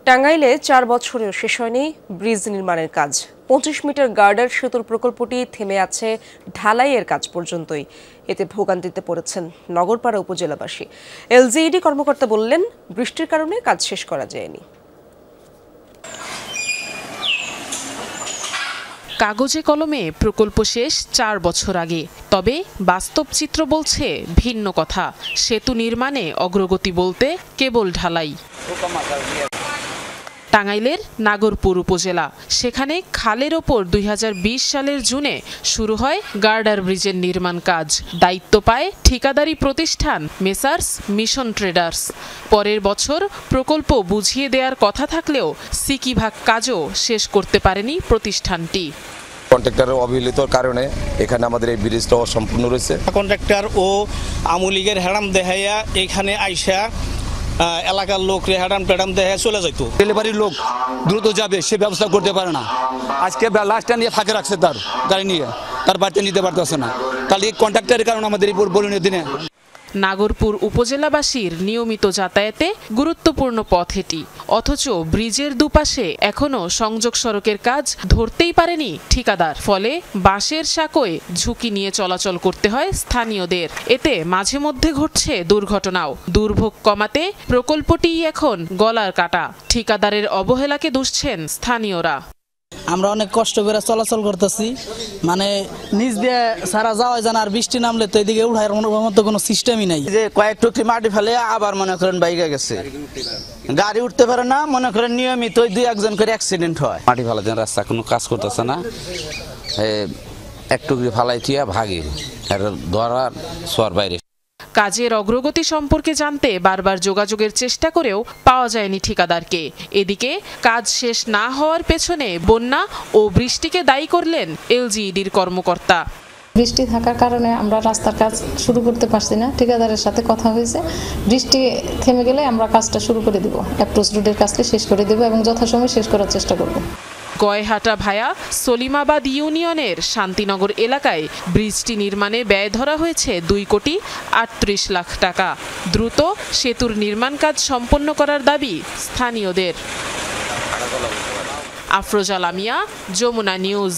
টাঙ্গাইলে 4 বছরেও শেষ হয়নি ব্রিজ নির্মাণের কাজ। 25 মিটার গার্ডার সেতুর প্রকল্পটি থেমে আছে ঢালাইয়ের কাজ পর্যন্তই। এতে ভোগান্তিতে পড়েছেন নগরপাড়া উপজেলাবাসী। এলজিইডি কর্মকর্তা বললেন, বৃষ্টির কারণে কাজ শেষ করা যায়নি। কাগজে কলমে প্রকল্প শেষ 4 বছর আগে, তবে বাস্তব চিত্র বলছে ভিন্ন কথা। সেতু নির্মাণে অগ্রগতি বলতে কেবল ঢালাই। টাঙ্গাইলের নাগরপুর উপজেলা, সেখানে খালের ওপর 2020 সালের জুনে শুরু হয় গার্ডার ব্রিজের নির্মাণ কাজ। দায়িত্ব পায় ঠিকাদারি প্রতিষ্ঠান মেসার্স মিশন ট্রেডার্স। পরের বছর প্রকল্প বুঝিয়ে দেওয়ার কথা থাকলেও সিকিভাগ কাজও শেষ করতে পারেনি প্রতিষ্ঠানটি। কন্ট্রাক্টরের অবহেলিত কারণে এখানে আমাদের এই ব্রিজটা অসম্পূর্ণ রয়েছে। কন্ট্রাক্টর ও আমুলিগের হেরাম দেখাইয়া এখানে আইসা এলাকার লোক হেরাম টেরাম দেখে চলে যাইতো। ডেলিভারির লোক দ্রুত যাবে সে ব্যবস্থা করতে পারে না। আজকে লাস্টটা নিয়ে ফাঁকে রাখছে, তার গাড়ি নিয়ে তার বাড়িতে নিতে পারতেছে না। তাহলে এই কন্ট্রাক্টরের কারণে আমাদের এই বলনীয় দিনে নাগরপুর উপজেলাবাসীর নিয়মিত যাতায়াতে গুরুত্বপূর্ণ পথ এটি, অথচ ব্রিজের দুপাশে এখনো সংযোগ সড়কের কাজ ধরতেই পারেনি ঠিকাদার। ফলে বাঁশের সাঁকোয় ঝুঁকি নিয়ে চলাচল করতে হয় স্থানীয়দের। এতে মাঝে মধ্যে ঘটছে দুর্ঘটনাও। দুর্ভোগ কমাতে প্রকল্পটিই এখন গলার কাটা। ঠিকাদারের অবহেলাকে দুষছেন স্থানীয়রা। আমরা অনেক কষ্ট করে চলাচল করতেছি, মানে নিচ দিয়ে সারা যাওয়া যায় না, আর বৃষ্টি নামলে তো এদিকে উঠার মতো কোনো সিস্টেমই নাই। যে কয়েক টুকরি মাটি ফেলে আবার মনে করেন বাইরে গেছে, গাড়ি উঠতে পারে না, মনে করেন নিয়মিত 2-1 করে অ্যাক্সিডেন্ট হয়। মাটি ফেলা যেন রাস্তা কোনো কাজ করতেছে না, এক টুকরি ফালাই থিয়া ভাগে ধরার সোয়ার বাইরে। কাজের অগ্রগতি সম্পর্কে জানতে বারবার যোগাযোগের চেষ্টা করেও পাওয়া যায়নি ঠিকাদারকে। এদিকে কাজ শেষ না হওয়ার পেছনে বন্যা ও বৃষ্টিকে দায়ী করলেন এলজিইডির কর্মকর্তা। বৃষ্টি থাকার কারণে আমরা রাস্তার কাজ শুরু করতে পারছি না। ঠিকাদারের সাথে কথা হয়েছে, বৃষ্টি থেমে গেলে আমরা কাজটা শুরু করে দেব, অ্যাপ্রোচ রোডের কাজটা শেষ করে দেব এবং যথাসময়ে শেষ করার চেষ্টা করব। গয়হাটা ভায়া সলিমাবাদ ইউনিয়নের শান্তিনগর এলাকায় ব্রিজটি নির্মাণে ব্যয় ধরা হয়েছে 2,38 লাখ টাকা। দ্রুত সেতুর নির্মাণ কাজ সম্পন্ন করার দাবি স্থানীয়দের। আফরোজা লামিয়া, যমুনা নিউজ।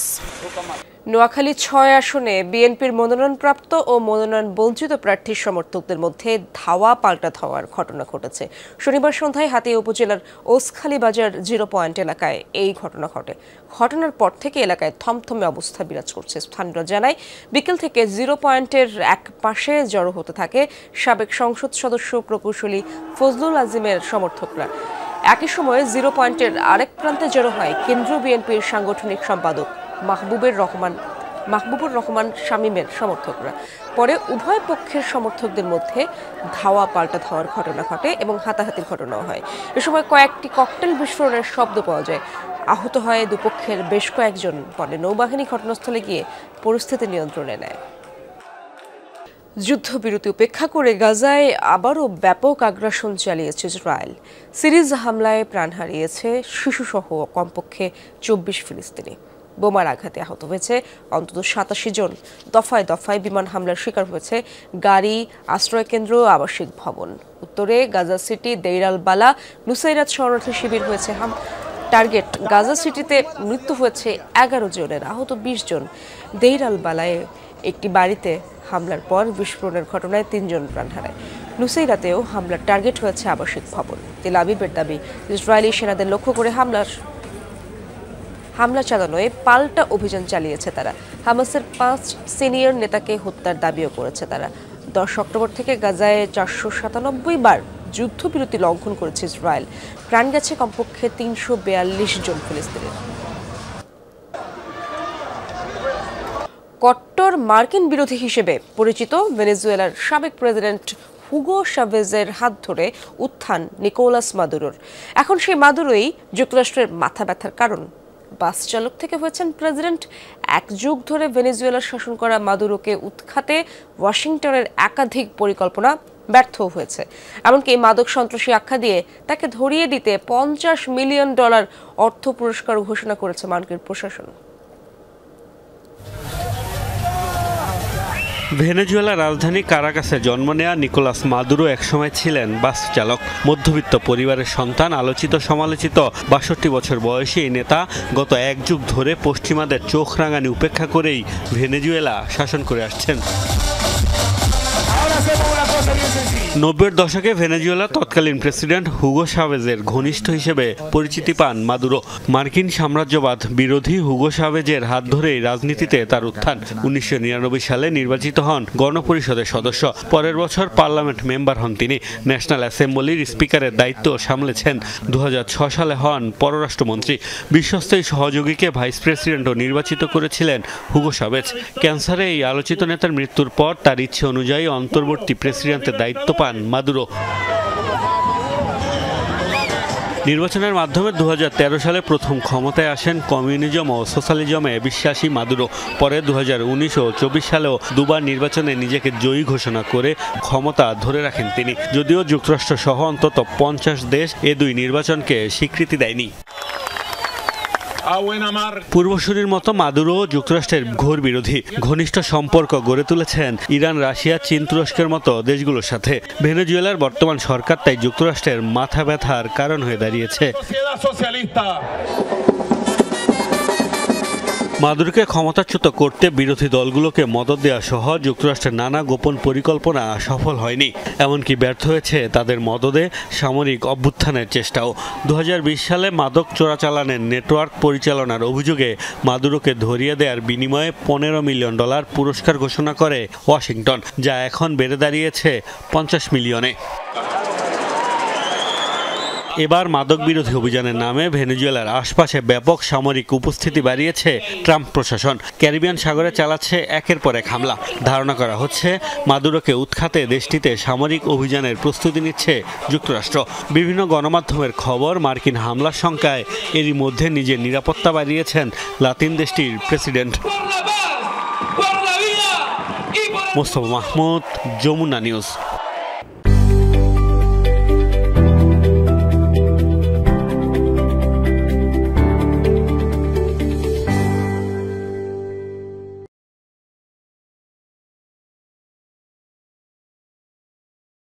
নোয়াখালী 6 আসনে বিএনপির মনোনয়নপ্রাপ্ত ও মনোনয়ন বঞ্চিত প্রার্থীর সমর্থকদের মধ্যে ধাওয়া পাল্টা ধাওয়ার ঘটনা ঘটেছে। শনিবার সন্ধ্যায় হাতিয়া উপজেলার ওসখালী বাজার 0 পয়েন্ট এলাকায় এই ঘটনা ঘটে। ঘটনার পর থেকে এলাকায় থমথমে অবস্থা বিরাজ করছে। স্থানীয়রা জানায়, বিকেল থেকে 0 পয়েন্টের এক পাশে জড়ো হতে থাকে সাবেক সংসদ সদস্য প্রকৌশলী ফজলুল আজিমের সমর্থকরা। একই সময়ে 0 পয়েন্টের আরেক প্রান্তে জড়ো হয় কেন্দ্রীয় বিএনপির সাংগঠনিক সম্পাদক মাহবুবুর রহমান শামীমের সমর্থকরা। পরে উভয় পক্ষের সমর্থকদের মধ্যে ধাওয়া পাল্টা ধাওয়ার ঘটনা ঘটে এবং হাতাহাতির ঘটনাও হয়। এ সময় কয়েকটি ককটেল বিস্ফোরণের শব্দ পাওয়া যায়। আহত হয় দুপক্ষের বেশ কয়েকজন। পরে নৌবাহিনী ঘটনাস্থলে গিয়ে পরিস্থিতি নিয়ন্ত্রণে নেয়। যুদ্ধবিরতি উপেক্ষা করে গাজায় আবারও ব্যাপক আগ্রাসন চালিয়েছে ইসরায়েল। সিরিজ হামলায় প্রাণ হারিয়েছে শিশুসহ কমপক্ষে 24 ফিলিস্তিনি। বোমার আঘাতে আহত হয়েছে অন্তত 87 জন। দফায় দফায় বিমান হামলার শিকার হয়েছে গাড়ি, আশ্রয়কেন্দ্র, আবাসিক ভবন। উত্তরে গাজা সিটি, দেইর আল বালা, নুসাইরাত শরণার্থী শিবির হয়েছে টার্গেট। গাজা সিটিতে মৃত্যু হয়েছে 11 জনের, আহত 20 জন। দেইর আল বালায় একটি বাড়িতে হামলার পর বিস্ফোরণের ঘটনায় 3 জন প্রাণ হারায়। নুসাইরাতেও হামলার টার্গেট হয়েছে আবাসিক ভবন। তেল আবিবের দাবি, ইসরায়েলি সেনাদের লক্ষ্য করে হামলা চালানোয় পাল্টা অভিযান চালিয়েছে তারা। হামাসের 5 সিনিয়র নেতাকে হত্যার দাবিও করেছে তারা। 10 অক্টোবর থেকে গাজায় 497 বার যুদ্ধবিরতি লঙ্ঘন করেছে ইসরায়েল। প্রাণ গেছে কমপক্ষে 342 জন ফিলিস্তিনির। কট্টর মার্কিন বিরোধী হিসেবে পরিচিত ভেনেজুয়েলার সাবেক প্রেসিডেন্ট হুগো শাভেজের হাত ধরে উত্থান নিকোলাস মাদুরোর। এখন সেই মাদুরোই যুক্তরাষ্ট্রের মাথা ব্যথার কারণ। বাস চালক থেকে হয়েছেন প্রেসিডেন্ট। এক যুগ ধরে ভেনেজুয়েলার শাসন করা মাদুরোকে উৎখাতে ওয়াশিংটনের একাধিক পরিকল্পনা ব্যর্থ হয়েছে। এমনকি মাদক সন্ত্রাসী আখ্যা দিয়ে তাকে ধরিয়ে দিতে $50 মিলিয়ন অর্থ পুরস্কার ঘোষণা করেছে মার্কিন প্রশাসন। ভেনেজুয়েলার রাজধানী কারাকাসে জন্ম নেয়া নিকোলাস মাদুরো একসময় ছিলেন বাস চালক। মধ্যবিত্ত পরিবারের সন্তান, আলোচিত সমালোচিত 62 বছর বয়সী এই নেতা গত 1 যুগ ধরে পশ্চিমাদের চোখ রাঙানি উপেক্ষা করেই ভেনেজুয়েলা শাসন করে আসছেন। 90-এর দশকে ভেনেজুয়েলার তৎকালীন প্রেসিডেন্ট হুগো শাভেজের ঘনিষ্ঠ হিসেবে পরিচিতি পান মাদুরো। মার্কিন সাম্রাজ্যবাদ বিরোধী হুগো শাভেজের হাত ধরেই রাজনীতিতে তার উত্থান। 1999 সালে নির্বাচিত হন গণপরিষদের সদস্য। পরের বছর পার্লামেন্ট মেম্বার হন তিনি। ন্যাশনাল অ্যাসেম্বলির স্পিকারের দায়িত্ব সামলেছেন। 2006 সালে হন পররাষ্ট্রমন্ত্রী। বিশ্বস্ত এই সহযোগীকে ভাইস প্রেসিডেন্টও নির্বাচিত করেছিলেন হুগো শাভেজ। ক্যান্সারে এই আলোচিত নেতার মৃত্যুর পর তার ইচ্ছে অনুযায়ী অন্তর্বর্তী প্রেসিডেন্টের দায়িত্ব পান মাদুরো। নির্বাচনের মাধ্যমে 2013 সালে প্রথম ক্ষমতায় আসেন কমিউনিজম ও সোশ্যালিজমে বিশ্বাসী মাদুরো। পরে 2019 ও 24 সালেও দুবার নির্বাচনে নিজেকে জয়ী ঘোষণা করে ক্ষমতা ধরে রাখেন তিনি। যদিও যুক্তরাষ্ট্র সহ অন্তত 50 দেশ এ দুই নির্বাচনকে স্বীকৃতি দেয়নি। পূর্বসূরির মতো মাদুরো যুক্তরাষ্ট্রের ঘোর বিরোধী, ঘনিষ্ঠ সম্পর্ক গড়ে তুলেছেন ইরান, রাশিয়া, চীন, তুরস্কের মতো দেশগুলোর সাথে। ভেনেজুয়েলার বর্তমান সরকার তাই যুক্তরাষ্ট্রের মাথা ব্যথার কারণ হয়ে দাঁড়িয়েছে। মাদুরোকে ক্ষমতাচ্যুত করতে বিরোধী দলগুলোকে মদদ দেওয়া সহ যুক্তরাষ্ট্রের নানা গোপন পরিকল্পনা সফল হয়নি, এমনকি ব্যর্থ হয়েছে তাদের মদদে সামরিক অভ্যুত্থানের চেষ্টাও। 2020 সালে মাদক চোরাচালানের নেটওয়ার্ক পরিচালনার অভিযোগে মাদুরোকে ধরিয়ে দেওয়ার বিনিময়ে $15 মিলিয়ন পুরস্কার ঘোষণা করে ওয়াশিংটন, যা এখন বেড়ে দাঁড়িয়েছে $50 মিলিয়নে। এবার মাদক বিরোধী অভিযানের নামে ভেনেজুয়েলার আশপাশে ব্যাপক সামরিক উপস্থিতি বাড়িয়েছে ট্রাম্প প্রশাসন। ক্যারিবিয়ান সাগরে চালাচ্ছে একের পর এক হামলা। ধারণা করা হচ্ছে মাদুরোকে উৎখাতে দেশটিতে সামরিক অভিযানের প্রস্তুতি নিচ্ছে যুক্তরাষ্ট্র। বিভিন্ন গণমাধ্যমের খবর, মার্কিন হামলার শঙ্কায় এরই মধ্যে নিজের নিরাপত্তা বাড়িয়েছেন লাতিন দেশটির প্রেসিডেন্ট। মোস্তফা মাহমুদ, যমুনা নিউজ।